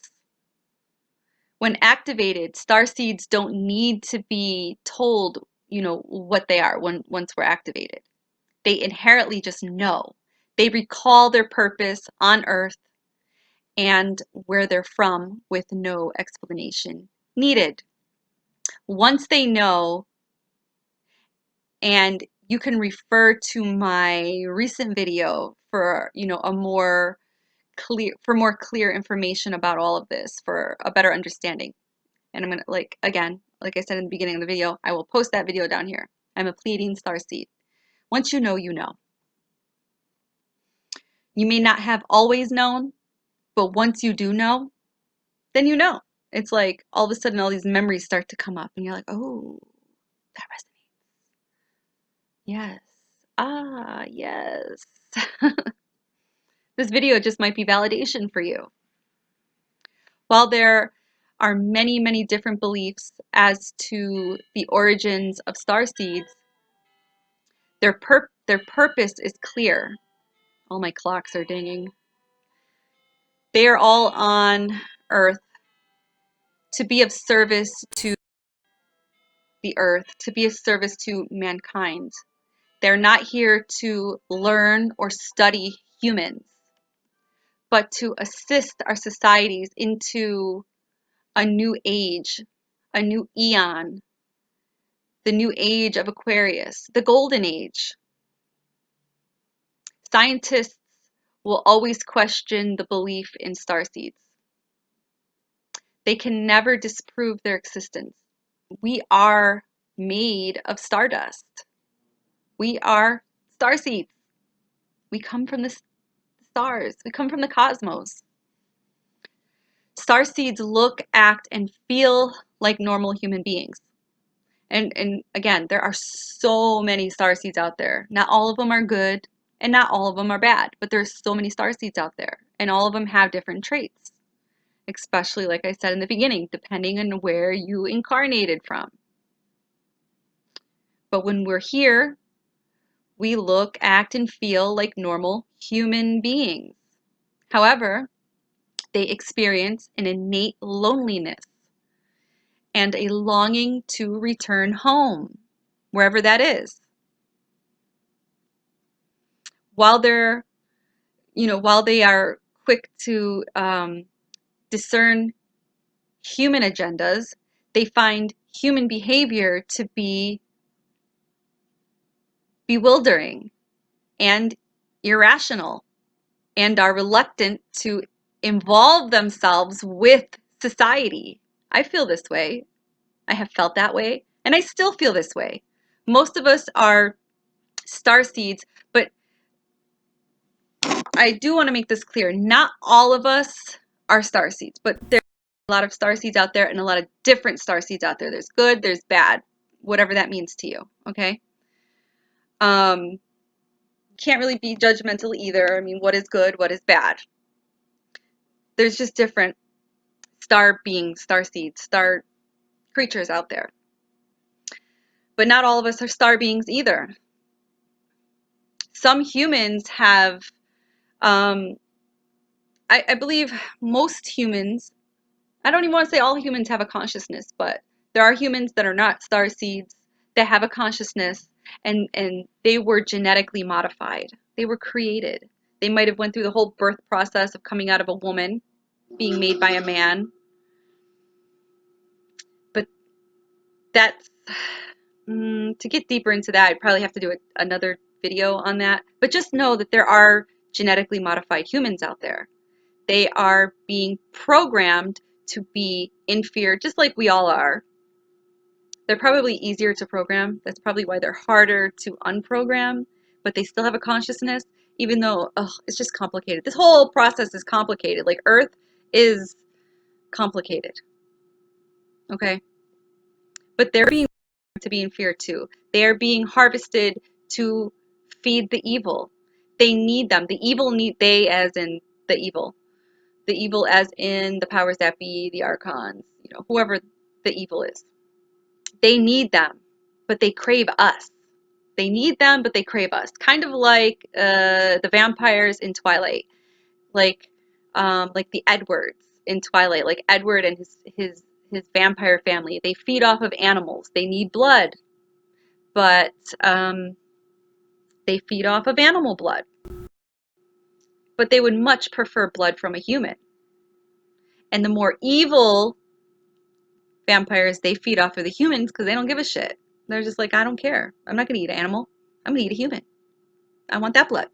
[SPEAKER 1] When activated, star seeds don't need to be told, you know, what they are once we're activated. They inherently just know. They recall their purpose on Earth and where they're from with no explanation needed. Once they know, and you can refer to my recent video for, you know, more clear information about all of this, for a better understanding. And I'm gonna, like, again, like I said in the beginning of the video, I will post that video down here. I'm a Pleiadian starseed. Once you know, you know. You may not have always known, but once you do know, then you know. It's like all of a sudden all these memories start to come up and you're like, oh, that resonates. Yes. Ah, yes. This video just might be validation for you. While there are many, many different beliefs as to the origins of star seeds, their purpose is clear. All my clocks are dinging. They are all on Earth to be of service to the Earth, to be of service to mankind. They're not here to learn or study humans, but to assist our societies into a new age, a new eon, the new age of Aquarius, the golden age. Scientists will always question the belief in starseeds. They can never disprove their existence. We are made of stardust. We are starseeds. We come from the stars. We come from the cosmos. Starseeds look, act, and feel like normal human beings. And again, there are so many starseeds out there. Not all of them are good, and not all of them are bad, but there's so many starseeds out there, and all of them have different traits, especially, like I said in the beginning, depending on where you incarnated from. But when we're here, we look, act, and feel like normal human beings. However, they experience an innate loneliness and a longing to return home, wherever that is. While they're, you know, while they are quick to discern human agendas, they find human behavior to be bewildering and irrational, and are reluctant to involve themselves with society. I feel this way. I have felt that way, and I still feel this way. Most of us are star seeds, but I do want to make this clear. Not all of us are star seeds, but there's a lot of star seeds out there and a lot of different star seeds out there. There's good, there's bad. whatever that means to you, okay? Um, can't really be judgmental either. I mean, what is good, what is bad? There's just different star beings, star seeds, star creatures out there. But not all of us are star beings either. Some humans have, I believe most humans, I don't even want to say all humans have a consciousness, but there are humans that are not star seeds that have a consciousness, and they were genetically modified. They were created. They might have went through the whole birth process of coming out of a woman, being made by a man. But that's, to get deeper into that, I'd probably have to do another video on that. But just know that there are genetically modified humans out there. They are being programmed to be in fear, just like we all are. They're probably easier to program. That's probably why they're harder to unprogram, but they still have a consciousness, even though, it's just complicated. This whole process is complicated. Like, Earth is complicated, okay? But they're being to be in fear too. They are being harvested to feed the evil. They need them. The evil need, they as in the evil. The evil as in the powers that be, the archons, whoever the evil is. They need them, but they crave us. They need them, but they crave us. Kind of like the vampires in Twilight, like the Edwards in Twilight, like Edward and his vampire family. They feed off of animals. They need blood, but they feed off of animal blood. But they would much prefer blood from a human. And the more evil vampires, they feed off of the humans because they don't give a shit. They're just like, I don't care. I'm not going to eat an animal. I'm going to eat a human. I want that blood.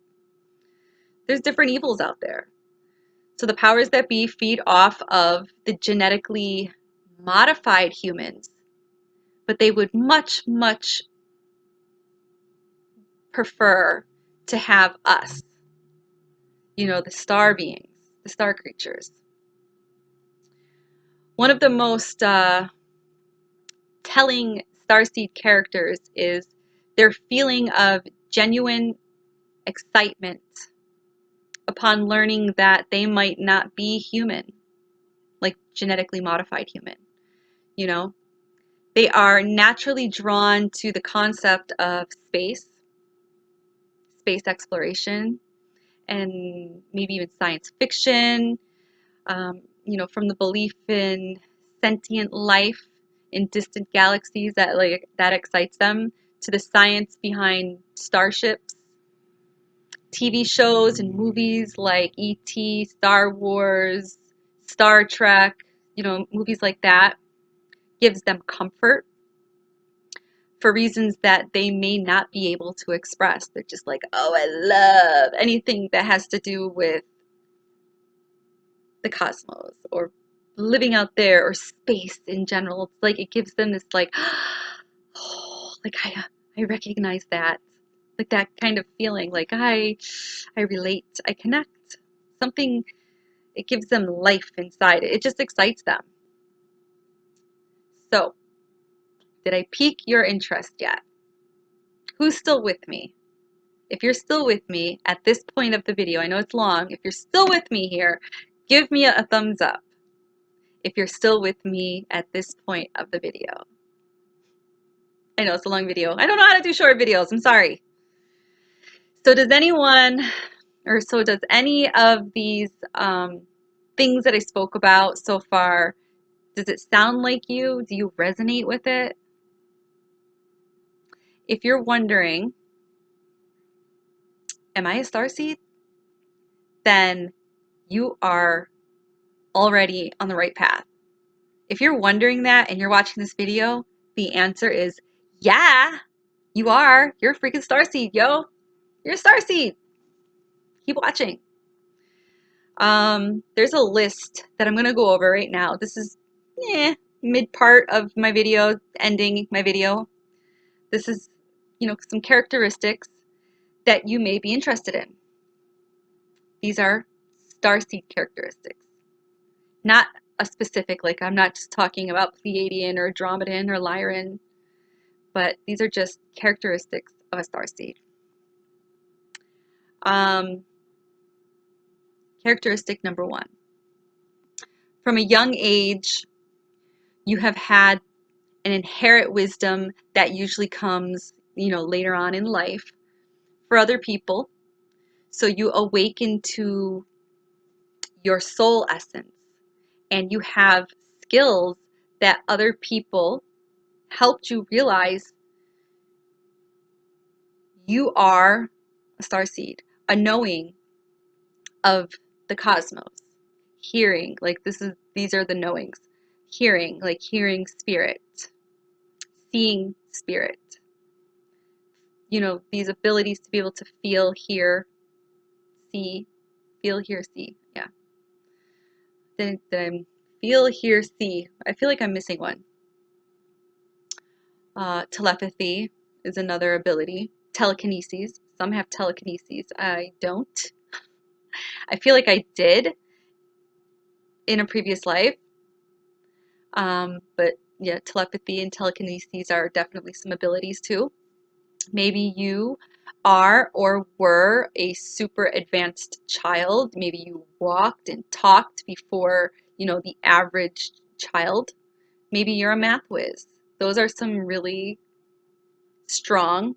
[SPEAKER 1] There's different evils out there. So the powers that be feed off of the genetically modified humans, but they would much, much prefer to have us, the star beings, the star creatures. One of the most telling starseed characters is their feeling of genuine excitement upon learning that they might not be human, like genetically modified human. They are naturally drawn to the concept of space exploration, and maybe even science fiction, from the belief in sentient life in distant galaxies that excites them, to the science behind starships, TV shows and movies like E.T., Star Wars, Star Trek, movies like that gives them comfort for reasons that they may not be able to express. They're just like, oh, I love anything that has to do with the cosmos or living out there or space in general. It's like it gives them this like, oh, like I recognize that, like that kind of feeling. Like I relate, I connect. Something, it gives them life inside. It just excites them. So, did I pique your interest yet? Who's still with me? If you're still with me at this point of the video, I know it's long. If you're still with me here, give me a thumbs up. If you're still with me at this point of the video. I know it's a long video. I don't know how to do short videos. I'm sorry. So does any of these things that I spoke about so far, does it sound like you? Do you resonate with it? If you're wondering, am I a starseed? Then you are already on the right path. If you're wondering that and you're watching this video, the answer is yeah, you are. You're a freaking starseed, yo. You're a starseed. Keep watching. There's a list that I'm going to go over right now. This is mid part of my video, ending my video. This is, some characteristics that you may be interested in. These are starseed characteristics. Not a specific, like I'm not just talking about Pleiadian or Andromedan or Lyran, but these are just characteristics of a starseed. Um, Characteristic number 1. From a young age, you have had an inherent wisdom that usually comes, later on in life for other people. So you awaken to your soul essence and you have skills that other people helped you realize you are a starseed, a knowing of the cosmos. Hearing, like these are the knowings. Hearing, like hearing spirit, seeing spirit. These abilities to be able to feel, hear, see, feel, hear, see. Yeah. Then feel, hear, see. I feel like I'm missing one. Telepathy is another ability. Telekinesis. Some have telekinesis. I don't. I feel like I did in a previous life. But yeah, telepathy and telekinesis are definitely some abilities too. Maybe you are or were a super advanced child. Maybe you walked and talked before, the average child. Maybe you're a math whiz. Those are some really strong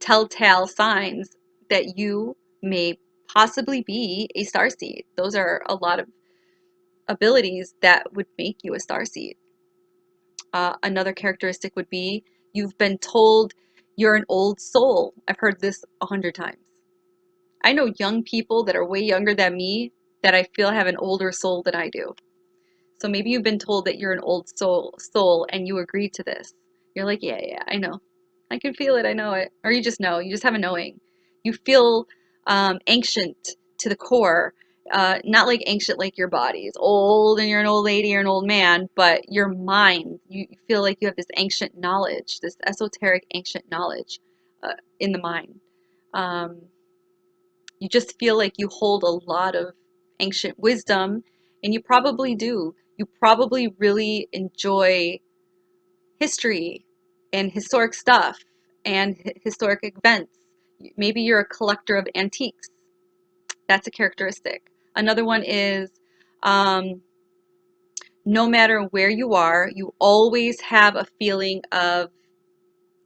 [SPEAKER 1] telltale signs that you may possibly be a starseed. Those are a lot of abilities that would make you a starseed. Another characteristic would be you've been told you're an old soul. I've heard this 100 times. I know young people that are way younger than me that I feel have an older soul than I do. So maybe you've been told that you're an old soul and you agree to this. You're like, yeah, I know. I can feel it, I know it. Or you just know, you just have a knowing. You feel ancient to the core. Not like ancient like your body is old and you're an old lady or an old man, but your mind, you feel like you have this ancient knowledge, this esoteric ancient knowledge in the mind. You just feel like you hold a lot of ancient wisdom, and you probably do. You probably really enjoy history and historic stuff and historic events. Maybe you're a collector of antiques. That's a characteristic. Another one is um, no matter where you are, you always have a feeling of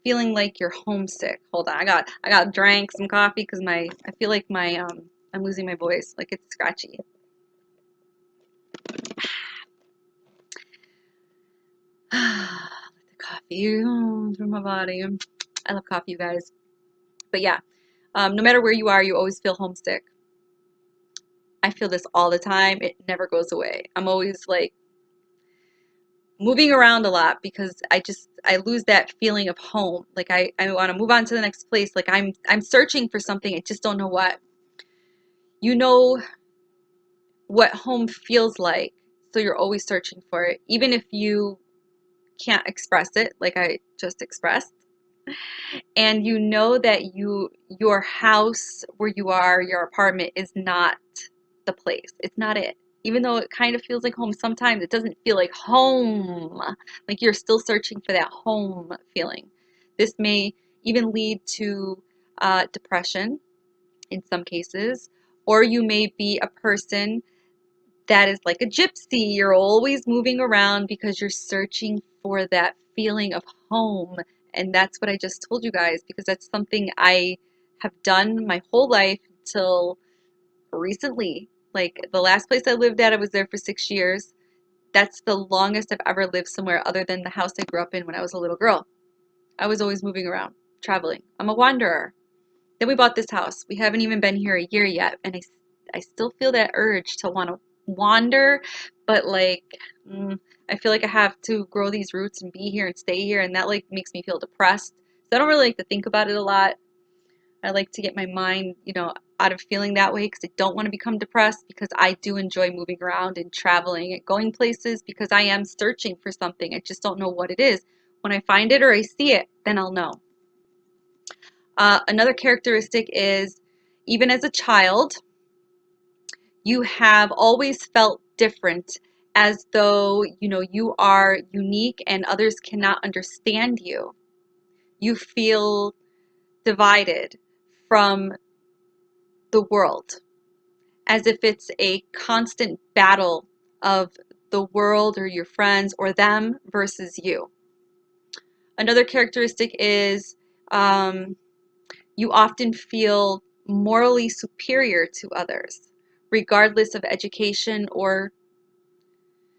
[SPEAKER 1] feeling like you're homesick. Hold on, I got drank some coffee because I feel like I'm losing my voice, like it's scratchy. The coffee through my body. I love coffee, you guys. But yeah, no matter where you are, you always feel homesick. I feel this all the time. It never goes away. I'm always like moving around a lot because I lose that feeling of home. Like I want to move on to the next place. Like I'm searching for something. I just don't know what. You know what home feels like, so you're always searching for it, even if you can't express it, like I just expressed. And you know that your house where you are, your apartment is not the place. It's not it. Even though it kind of feels like home, sometimes it doesn't feel like home. Like you're still searching for that home feeling. This may even lead to depression in some cases, or you may be a person that is like a gypsy. You're always moving around because you're searching for that feeling of home. And that's what I just told you guys, because that's something I have done my whole life until recently. Like the last place I lived at, I was there for 6 years. That's the longest I've ever lived somewhere other than the house I grew up in when I was a little girl. I was always moving around, traveling. I'm a wanderer. Then we bought this house. We haven't even been here a year yet, and I still feel that urge to want to wander, but like I feel like I have to grow these roots and be here and stay here, and that like makes me feel depressed. So I don't really like to think about it a lot. I like to get my mind, out of feeling that way because I don't want to become depressed, because I do enjoy moving around and traveling and going places because I am searching for something. I just don't know what it is. When I find it or I see it, then I'll know. Another characteristic is, even as a child, you have always felt different as though, you are unique and others cannot understand you. You feel divided from the world, as if it's a constant battle of the world or your friends or them versus you. Another characteristic is you often feel morally superior to others, regardless of education or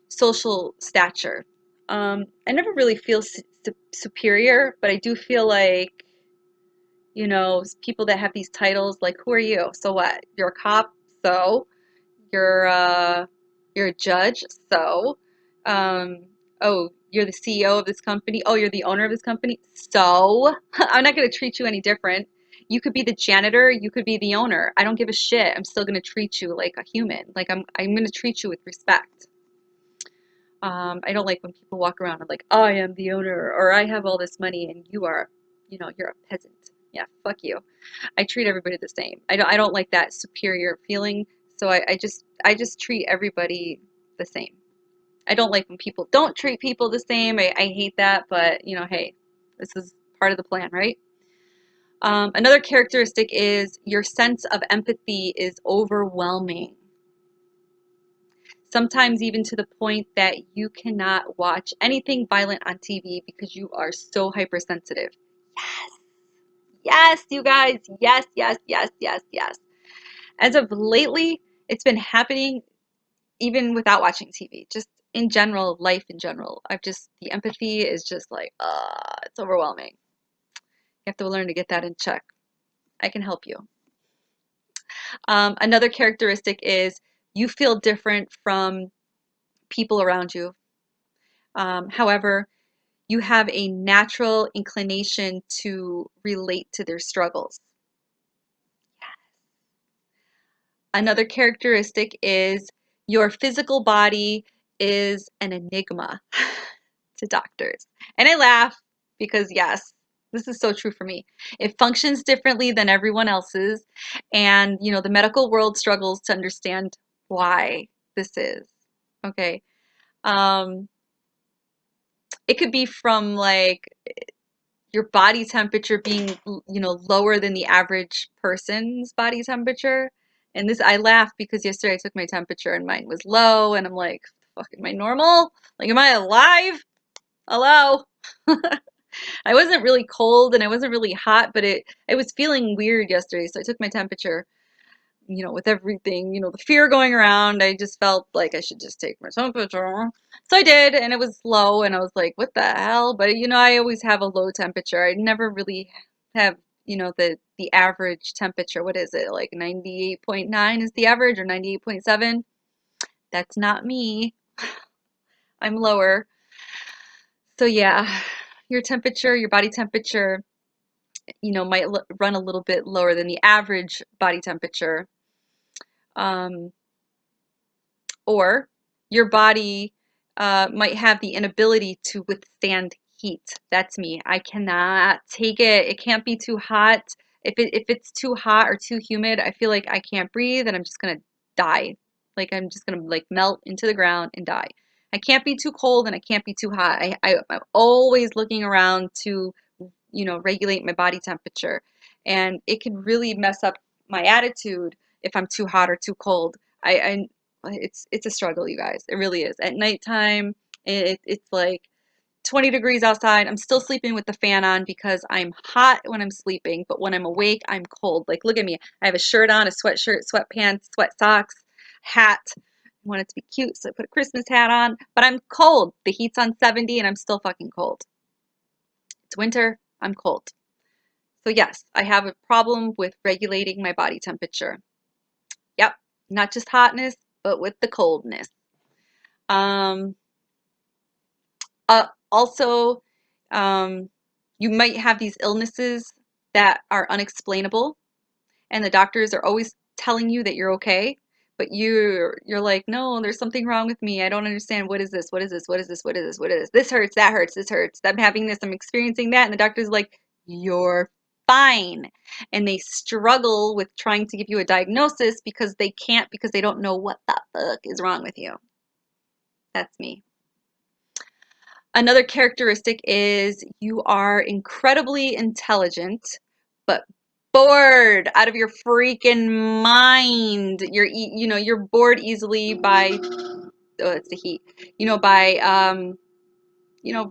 [SPEAKER 1] social stature. I never really feel superior, but I do feel like, people that have these titles, like, who are you? So what? You're a cop? So you're a judge? So um, oh, you're the CEO of this company? Oh, you're the owner of this company? So I'm not going to treat you any different. You could be the janitor, you could be the owner. I don't give a shit. I'm still going to treat you like a human. Like I'm going to treat you with respect. I don't like when people walk around and like, I am the owner, or I have all this money and you are, you're a peasant. Yeah, fuck you. I treat everybody the same. I don't like that superior feeling. So I just treat everybody the same. I don't like when people don't treat people the same. I hate that, but hey, this is part of the plan, right? Another characteristic is your sense of empathy is overwhelming. Sometimes even to the point that you cannot watch anything violent on TV because you are so hypersensitive. Yes. Yes, you guys. Yes, yes, yes, yes, yes. As of lately, it's been happening even without watching TV. Just in general, life in general. The empathy is just like, it's overwhelming. You have to learn to get that in check. I can help you. Another characteristic is you feel different from people around you. However, you have a natural inclination to relate to their struggles. Another characteristic is your physical body is an enigma to doctors. And I laugh because, yes, this is so true for me. It functions differently than everyone else's. And, the medical world struggles to understand why this is. Okay. Um, it could be from like your body temperature being, lower than the average person's body temperature. And this, I laugh because yesterday I took my temperature and mine was low, and I'm like, fuck, am I normal? Like, am I alive? Hello? I wasn't really cold and I wasn't really hot, but I was feeling weird yesterday, so I took my temperature. With everything, the fear going around, I just felt like I should just take my temperature. So I did, and it was low, and I was like, what the hell? But, I always have a low temperature. I never really have, the average temperature. What is it? Like 98.9 is the average, or 98.7? That's not me. I'm lower. So yeah, your temperature, your body temperature, might run a little bit lower than the average body temperature. Um, or your body might have the inability to withstand heat. That's me. I cannot take it. It can't be too hot. If it's too hot or too humid, I feel like I can't breathe and I'm just gonna die. Like I'm just gonna like melt into the ground and die. I can't be too cold and I can't be too hot. I'm always looking around to, regulate my body temperature, and it can really mess up my attitude if I'm too hot or too cold. It's a struggle, you guys. It really is. At nighttime, it's like 20 degrees outside. I'm still sleeping with the fan on because I'm hot when I'm sleeping, but when I'm awake, I'm cold. Like, look at me. I have a shirt on, a sweatshirt, sweatpants, sweat socks, hat. I want it to be cute, so I put a Christmas hat on, but I'm cold. The heat's on 70 and I'm still fucking cold. It's winter. I'm cold. So yes, I have a problem with regulating my body temperature. Yep, not just hotness, but with the coldness. Um, also, you might have these illnesses that are unexplainable, and the doctors are always telling you that you're okay, but you're like, no, there's something wrong with me. I don't understand. What is this? What is this? What is this? What is this? What is this? This hurts. That hurts. This hurts. I'm having this. I'm experiencing that, and the doctor's like, you're fine. And they struggle with trying to give you a diagnosis because they can't, because they don't know what the fuck is wrong with you. That's me. Another characteristic is you are incredibly intelligent, but bored out of your freaking mind. You're bored easily by, oh, it's the heat. By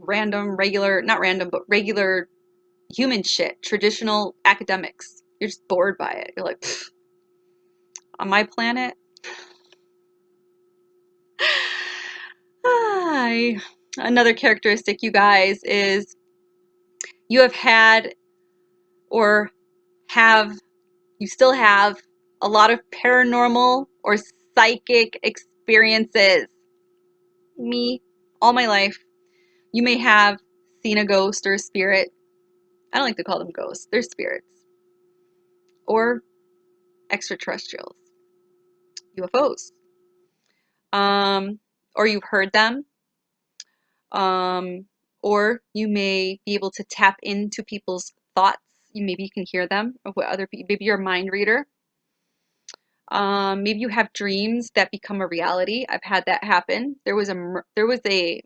[SPEAKER 1] random, regular, not random, but regular human shit, traditional academics. You're just bored by it. You're like, on my planet. Hi. Another characteristic, you guys, is you have had or have you still have a lot of paranormal or psychic experiences. Me, all my life. You may have seen a ghost or a spirit. I don't like to call them ghosts. They're spirits. Or extraterrestrials. UFOs. Or you've heard them. Or you may be able to tap into people's thoughts. Maybe you can hear them, or what other people. Maybe you're a mind reader. Maybe you have dreams that become a reality. I've had that happen. There was a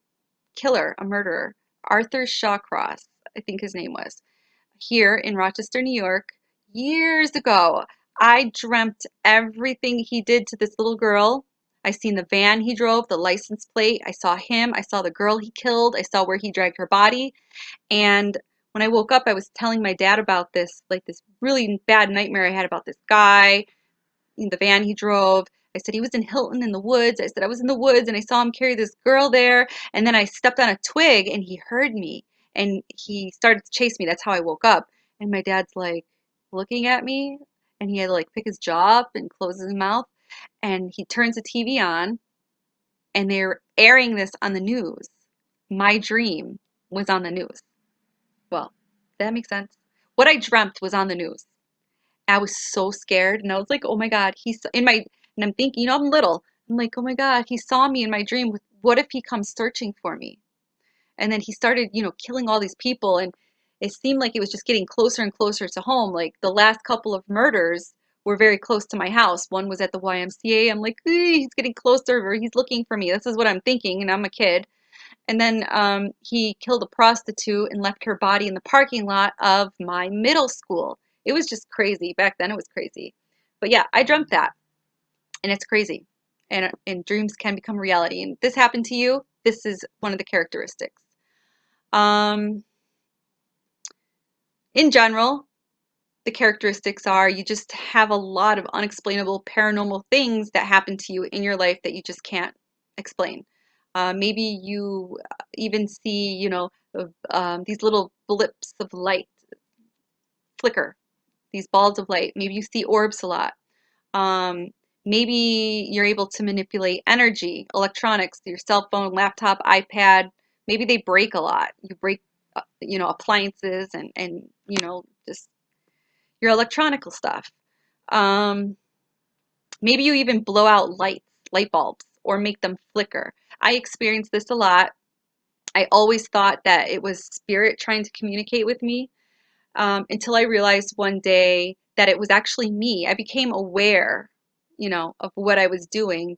[SPEAKER 1] killer, a murderer, Arthur Shawcross, I think his name was, here in Rochester, New York, years ago. I dreamt everything he did to this little girl. I seen the van he drove, the license plate. I saw him. I saw the girl he killed. I saw where he dragged her body. And when I woke up, I was telling my dad about this, like this really bad nightmare I had about this guy in the van he drove. I said he was in Hilton in the woods. I said I was in the woods and I saw him carry this girl there. And then I stepped on a twig and he heard me and he started to chase me. That's how I woke up. And my dad's like looking at me and he had to like pick his jaw up and close his mouth. And he turns the TV on and they're airing this on the news. My dream was on the news. Well, does that make sense? What I dreamt was on the news. I was so scared and I was like, oh my God, he's in my, and I'm thinking, I'm little. I'm like, oh my God, he saw me in my dream. What if he comes searching for me? And then he started, killing all these people. And it seemed like it was just getting closer and closer to home. Like the last couple of murders were very close to my house. One was at the YMCA. I'm like, he's getting closer or he's looking for me. This is what I'm thinking. And I'm a kid. And then he killed a prostitute and left her body in the parking lot of my middle school. It was just crazy. Back then it was crazy. But yeah, I dreamt that. And it's crazy. And dreams can become reality. And if this happened to you, this is one of the characteristics. In general, the characteristics are you just have a lot of unexplainable paranormal things that happen to you in your life that you just can't explain. Maybe you even see, these little blips of light flicker, these balls of light. Maybe you see orbs a lot. Um, Maybe you're able to manipulate energy, electronics, your cell phone, laptop, iPad. Maybe they break a lot. You break, appliances and just your electronical stuff. Um, Maybe you even blow out light bulbs, or make them flicker. I experienced this a lot. I always thought that it was spirit trying to communicate with me, until I realized one day that it was actually me. I became aware, of what I was doing.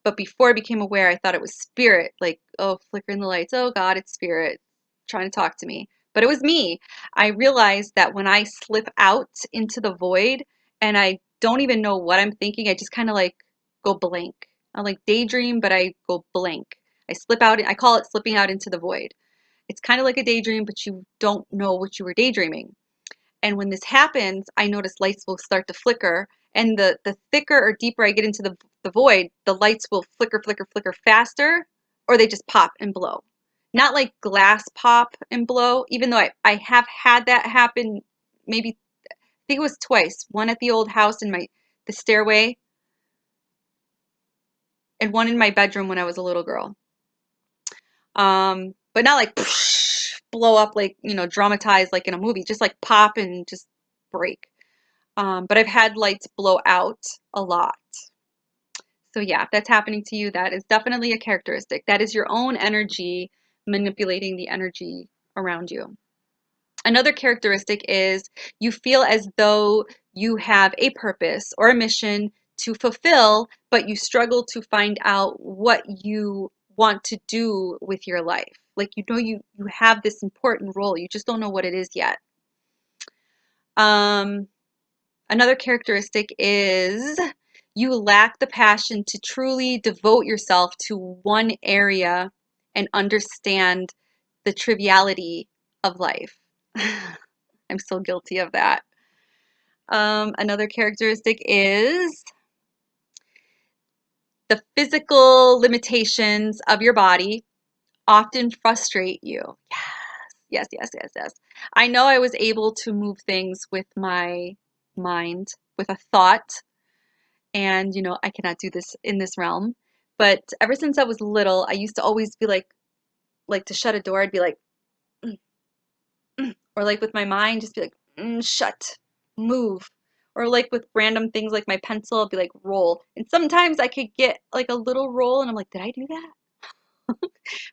[SPEAKER 1] But before I became aware, I thought it was spirit, like, oh, flickering the lights. Oh God, it's spirit trying to talk to me. But it was me. I realized that when I slip out into the void and I don't even know what I'm thinking, I just kind of like go blank. I like daydream, but I go blank. I slip out. I call it slipping out into the void. It's kind of like a daydream, but you don't know what you were daydreaming. And when this happens, I notice lights will start to flicker. And the thicker or deeper I get into the void, the lights will flicker, flicker, flicker faster, or they just pop and blow. Not like glass pop and blow, even though I have had that happen maybe, I think it was twice. One at the old house in the stairway, and one in my bedroom when I was a little girl. But not like blow up, like, dramatized like in a movie, just like pop and just break. But I've had lights blow out a lot. So yeah, if that's happening to you, that is definitely a characteristic. That is your own energy manipulating the energy around you. Another characteristic is you feel as though you have a purpose or a mission to fulfill, but you struggle to find out what you want to do with your life. Like, you know, you have this important role. You just don't know what it is yet. Another characteristic is you lack the passion to truly devote yourself to one area and understand the triviality of life. I'm so guilty of that. Another characteristic is the physical limitations of your body often frustrate you. Yes, yes, yes, yes, yes. I know I was able to move things with my mind, with a thought, and you know, I cannot do this in this realm. But ever since I was little, I used to always be like to shut a door, I'd be like, "Mm, mm," or like with my mind, just be like, shut, move. Or like with random things like my pencil, I'll be like, roll. And sometimes I could get like a little roll, and I'm like, did I do that?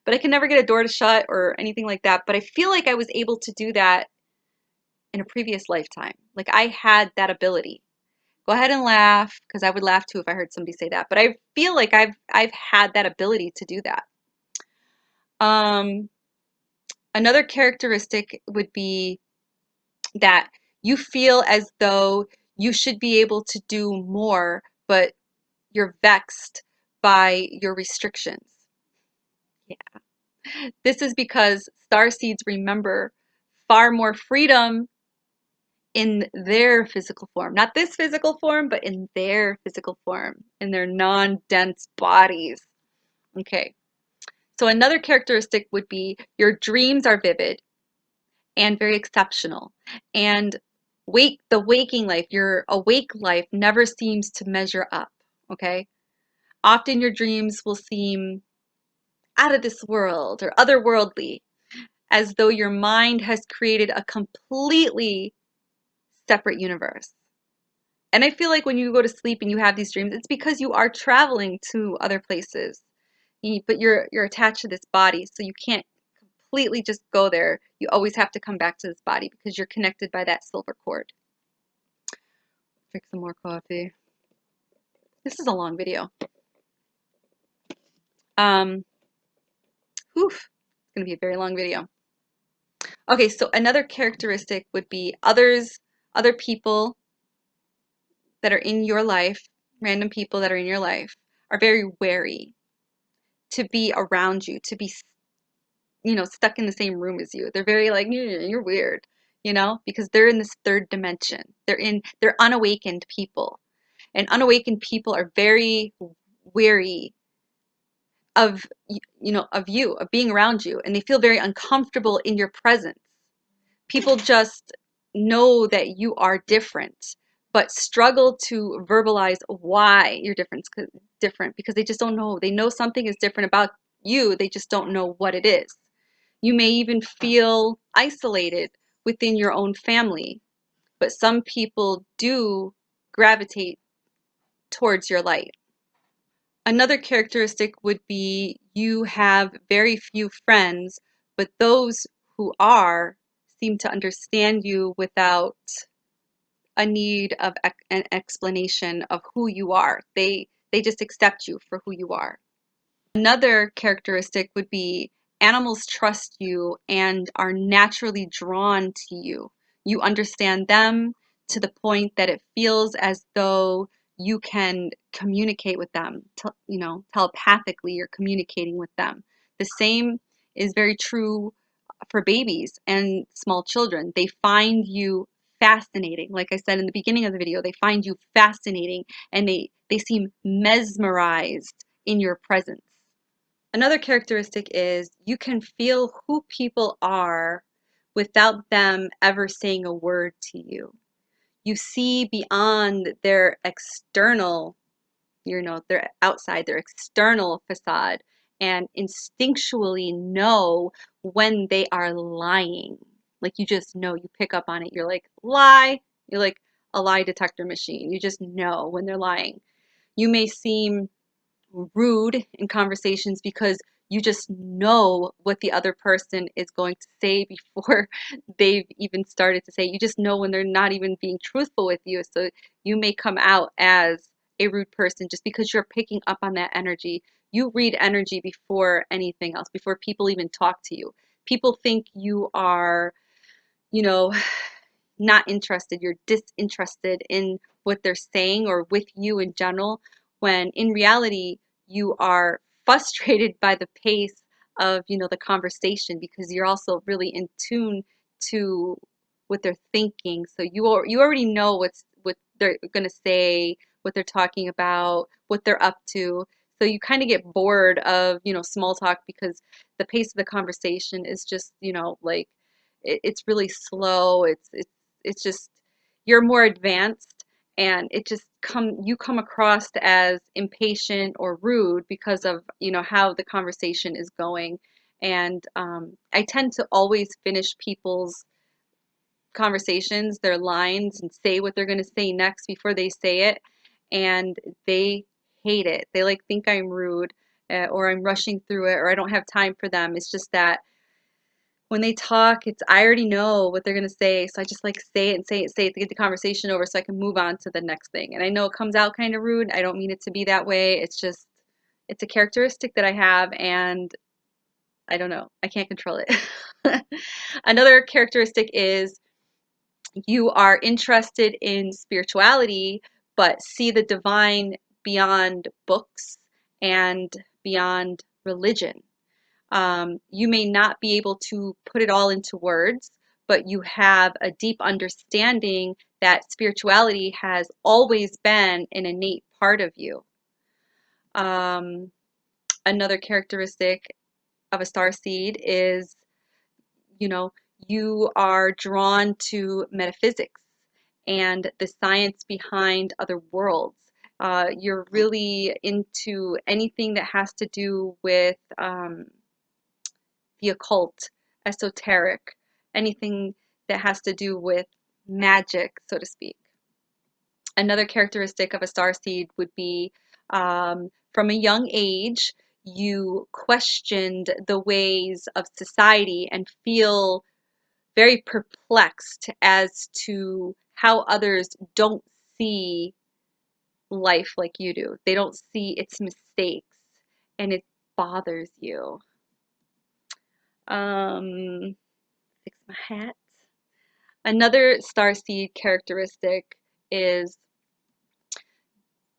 [SPEAKER 1] But I can never get a door to shut or anything like that. But I feel like I was able to do that in a previous lifetime. Like I had that ability. Go ahead and laugh, because I would laugh too if I heard somebody say that. But I feel like I've had that ability to do that. Um, Another characteristic would be that you feel as though you should be able to do more, but you're vexed by your restrictions. Yeah. This is because star seeds remember far more freedom in their physical form. Not this physical form, but in their physical form, in their non-dense bodies. Okay. So another characteristic would be your dreams are vivid and very exceptional. And the waking life, your awake life never seems to measure up. Okay. Often your dreams will seem out of this world or otherworldly, as though your mind has created a completely separate universe. And I feel like when you go to sleep and you have these dreams, it's because you are traveling to other places. But you're attached to this body, so you can't completely just go there. You always have to come back to this body because you're connected by that silver cord. Drink some more coffee. This is a long video. Oof, it's gonna be a very long video. Okay, so another characteristic would be other people that are in your life, random people that are in your life, are very wary to be around you, to be, you know, stuck in the same room as you. They're very like, you're weird, you know, because they're in this third dimension. They're unawakened people. And unawakened people are very wary of, you know, of you, of being around you, and they feel very uncomfortable in your presence. People just know that you are different, but struggle to verbalize why you're different because they just don't know. They know something is different about you, they just don't know what it is. You may even feel isolated within your own family, but some people do gravitate towards your light. Another characteristic would be you have very few friends, but those who are seem to understand you without a need of an explanation of who you are. They just accept you for who you are. Another characteristic would be animals trust you and are naturally drawn to you. You understand them to the point that it feels as though you can communicate with them. You know, telepathically, you're communicating with them. The same is very true for babies and small children. They find you fascinating. Like I said in the beginning of the video, they find you fascinating, and they seem mesmerized in your presence. Another characteristic is you can feel who people are without them ever saying a word to you. You see beyond their external, you know, their outside, their external facade, and instinctually know when they are lying. Like you just know, you pick up on it. You're like, lie. You're like a lie detector machine. You just know when they're lying. You may seem rude in conversations because you just know what the other person is going to say before they've even started to say. You just know when they're not even being truthful with you. So you may come out as a rude person just because you're picking up on that energy. You read energy before anything else, before people even talk to you. People think you are, you know, not interested, you're disinterested in what they're saying or with you in general, when in reality, you are frustrated by the pace of, the conversation, because you're also really in tune to what they're thinking. So you already know what they're going to say, what they're talking about, what they're up to. So you kind of get bored of, small talk, because the pace of the conversation is just, like it's really slow. It's just, you're more advanced, and it just you come across as impatient or rude because of, how the conversation is going. And I tend to always finish people's conversations, their lines, and say what they're going to say next before they say it. And they hate it. They like think I'm rude, or I'm rushing through it, or I don't have time for them. It's just that when they talk, it's I already know what they're gonna say, so I just like say it and say it, say it to get the conversation over, so I can move on to the next thing. And I know it comes out kind of rude. I don't mean it to be that way. It's just it's a characteristic that I have, and I don't know. I can't control it. Another characteristic is you are interested in spirituality, but see the divine beyond books and beyond religion. You may not be able to put it all into words, but you have a deep understanding that spirituality has always been an innate part of you. Um, Another characteristic of a star seed is, you know, you are drawn to metaphysics and the science behind other worlds. You're really into anything that has to do with the occult, esoteric, anything that has to do with magic, so to speak. Another characteristic of a starseed would be from a young age, you questioned the ways of society and feel very perplexed as to how others don't see life like you do. They don't see its mistakes, and it bothers you. Um, Fix my hat. Another starseed characteristic is,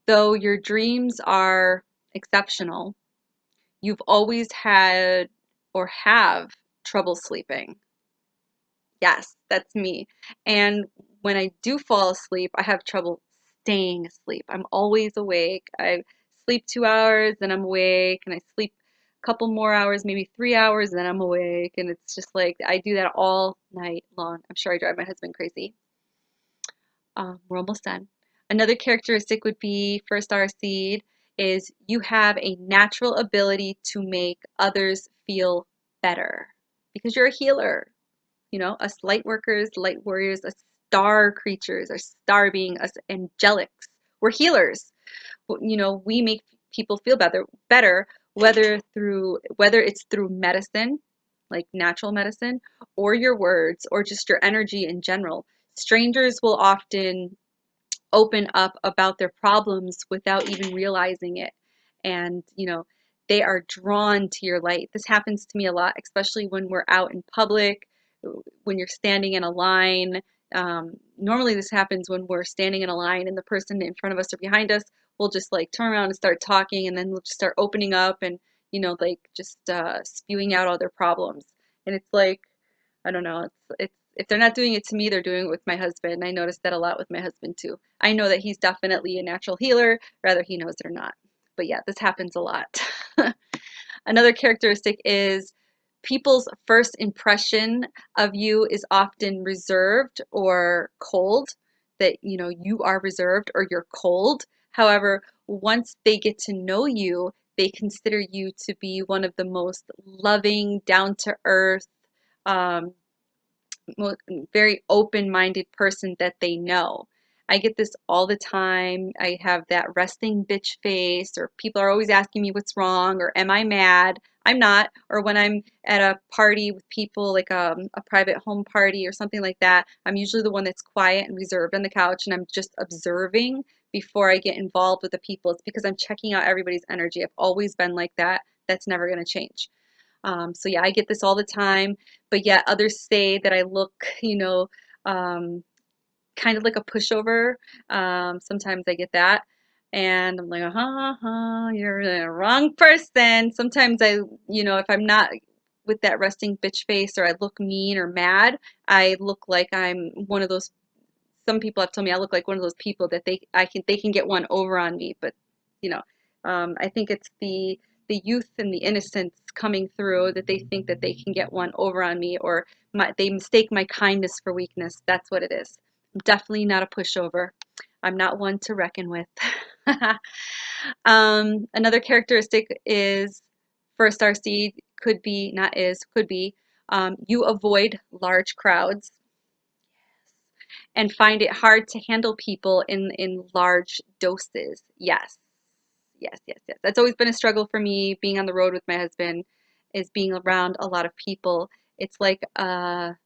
[SPEAKER 1] though your dreams are exceptional, you've always had or have trouble sleeping. Yes, that's me. And when I do fall asleep, I have trouble staying asleep. I'm always awake. I sleep 2 hours, then I'm awake, and I sleep a couple more hours, maybe 3 hours, then I'm awake. And it's just like I do that all night long. I'm sure I drive my husband crazy. We're almost done. Another characteristic would be for a star seed is you have a natural ability to make others feel better because you're a healer. Us light workers, light warriors, us star creatures, our star being, us angelics. We're healers. We make people feel better, whether it's through medicine, like natural medicine, or your words, or just your energy in general. Strangers will often open up about their problems without even realizing it. And, they are drawn to your light. This happens to me a lot, especially when we're out in public, when you're standing in a line. Normally, this happens when we're standing in a line and the person in front of us or behind us will just like turn around and start talking, and then we'll just start opening up and, like just spewing out all their problems. And it's like, I don't know. It's if they're not doing it to me, they're doing it with my husband. I noticed that a lot with my husband too. I know that he's definitely a natural healer, whether he knows it or not. But yeah, this happens a lot. Another characteristic is people's first impression of you is often reserved or cold, that you are reserved or you're cold. However, once they get to know you, they consider you to be one of the most loving, down to earth, um, very open-minded person that they know. I get this all the time. I have that resting bitch face, or people are always asking me what's wrong, or am I mad? I'm not. Or when I'm at a party with people, like a private home party or something like that, I'm usually the one that's quiet and reserved on the couch, and I'm just observing before I get involved with the people. It's because I'm checking out everybody's energy. I've always been like that. That's never going to change. So yeah, I get this all the time, but yet others say that I look, um, kind of like a pushover. Sometimes I get that. And I'm like, you're the wrong person. Sometimes if I'm not with that resting bitch face or I look mean or mad, I look like I'm one of those. Some people have told me I look like one of those people that they can get one over on me. But you know, I think it's the youth and the innocence coming through that they think that they can get one over on me, or they mistake my kindness for weakness. That's what it is. I'm definitely not a pushover. I'm not one to reckon with. Another characteristic is for a starseed could be, not is, could be, you avoid large crowds and find it hard to handle people in large doses. Yes. Yes, yes, yes. That's always been a struggle for me being on the road with my husband, is being around a lot of people. It's like an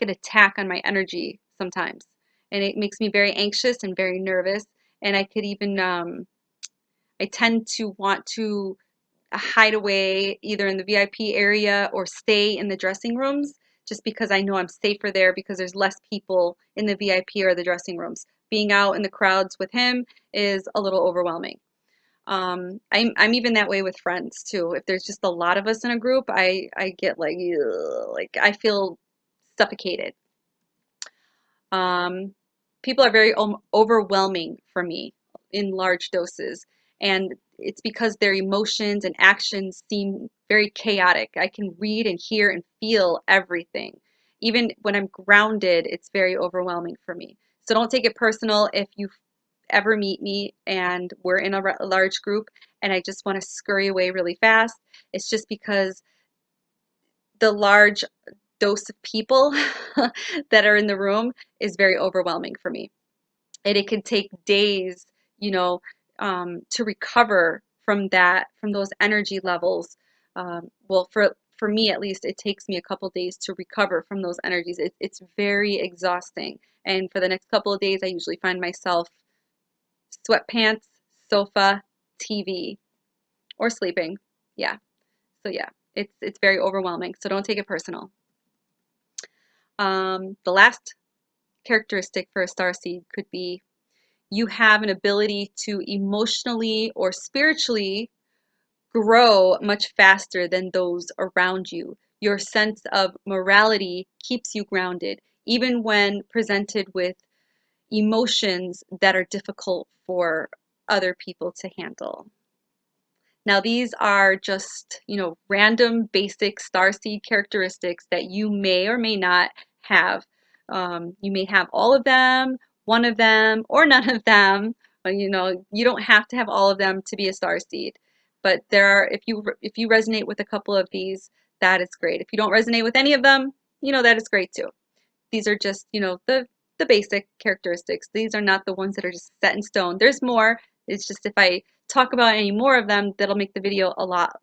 [SPEAKER 1] attack on my energy sometimes. And it makes me very anxious and very nervous. And I could even I tend to want to hide away either in the VIP area or stay in the dressing rooms just because I know I'm safer there because there's less people in the VIP or the dressing rooms. Being out in the crowds with him is a little overwhelming. I'm even that way with friends too. If there's just a lot of us in a group, I get like, ugh, like I feel suffocated. Um, People are very overwhelming for me in large doses, and it's because their emotions and actions seem very chaotic. I can read and hear and feel everything. Even when I'm grounded, it's very overwhelming for me. So don't take it personal if you ever meet me and we're in a large group and I just want to scurry away really fast. It's just because the large dose of people that are in the room is very overwhelming for me. And it can take days, to recover from from those energy levels. Well, for me at least, it takes me a couple days to recover from those energies. It's very exhausting. And for the next couple of days, I usually find myself sweatpants, sofa, TV, or sleeping. Yeah. So yeah, it's very overwhelming. So don't take it personal. The last characteristic for a starseed could be you have an ability to emotionally or spiritually grow much faster than those around you. Your sense of morality keeps you grounded, even when presented with emotions that are difficult for other people to handle. Now, these are just, random basic starseed characteristics that you may or may not have. You may have all of them, one of them, or none of them. You don't have to have all of them to be a starseed. But if you resonate with a couple of these, that is great. If you don't resonate with any of them, that is great too. These are just, the basic characteristics. These are not the ones that are just set in stone. There's more. It's just if I talk about any more of them, that'll make the video a lot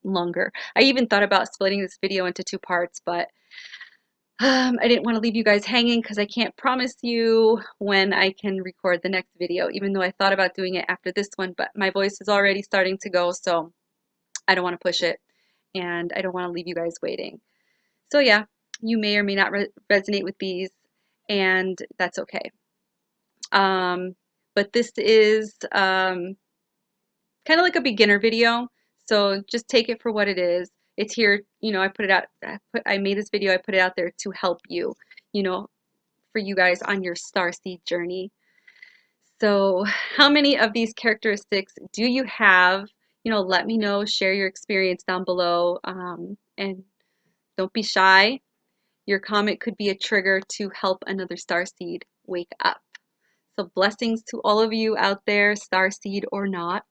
[SPEAKER 1] longer. I even thought about splitting this video into two parts, but I didn't want to leave you guys hanging because I can't promise you when I can record the next video, even though I thought about doing it after this one, but my voice is already starting to go, so I don't want to push it, and I don't want to leave you guys waiting. So yeah, you may or may not resonate with these, and that's okay. But this is kind of like a beginner video, so just take it for what it is. It's here, I put it out, I made this video, I put it out there to help you, for you guys on your starseed journey. So how many of these characteristics do you have? Let me know, share your experience down below, and don't be shy. Your comment could be a trigger to help another starseed wake up. So blessings to all of you out there, starseed or not.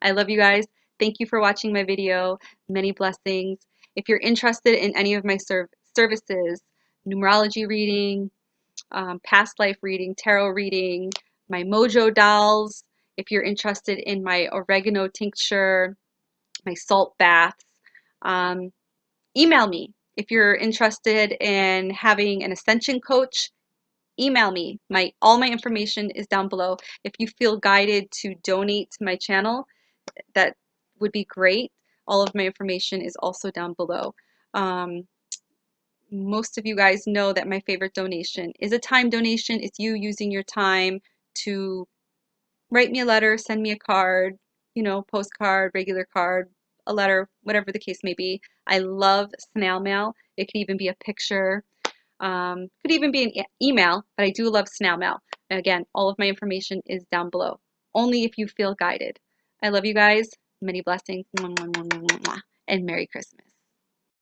[SPEAKER 1] I love you guys. Thank you for watching my video. Many blessings. If you're interested in any of my services, numerology reading, past life reading, tarot reading, my Mojo Dolls, if you're interested in my oregano tincture, my salt baths, um, email me. If you're interested in having an ascension coach, email me. All my information is down below. If you feel guided to donate to my channel, that would be great. All of my information is also down below. Most of you guys know that my favorite donation is a time donation. It's you using your time to write me a letter, send me a card, postcard, regular card, a letter, whatever the case may be. I love snail mail. It could even be a picture, could even be an email, but I do love snail mail. And again, all of my information is down below, only if you feel guided. I love you guys. Many blessings, and Merry Christmas.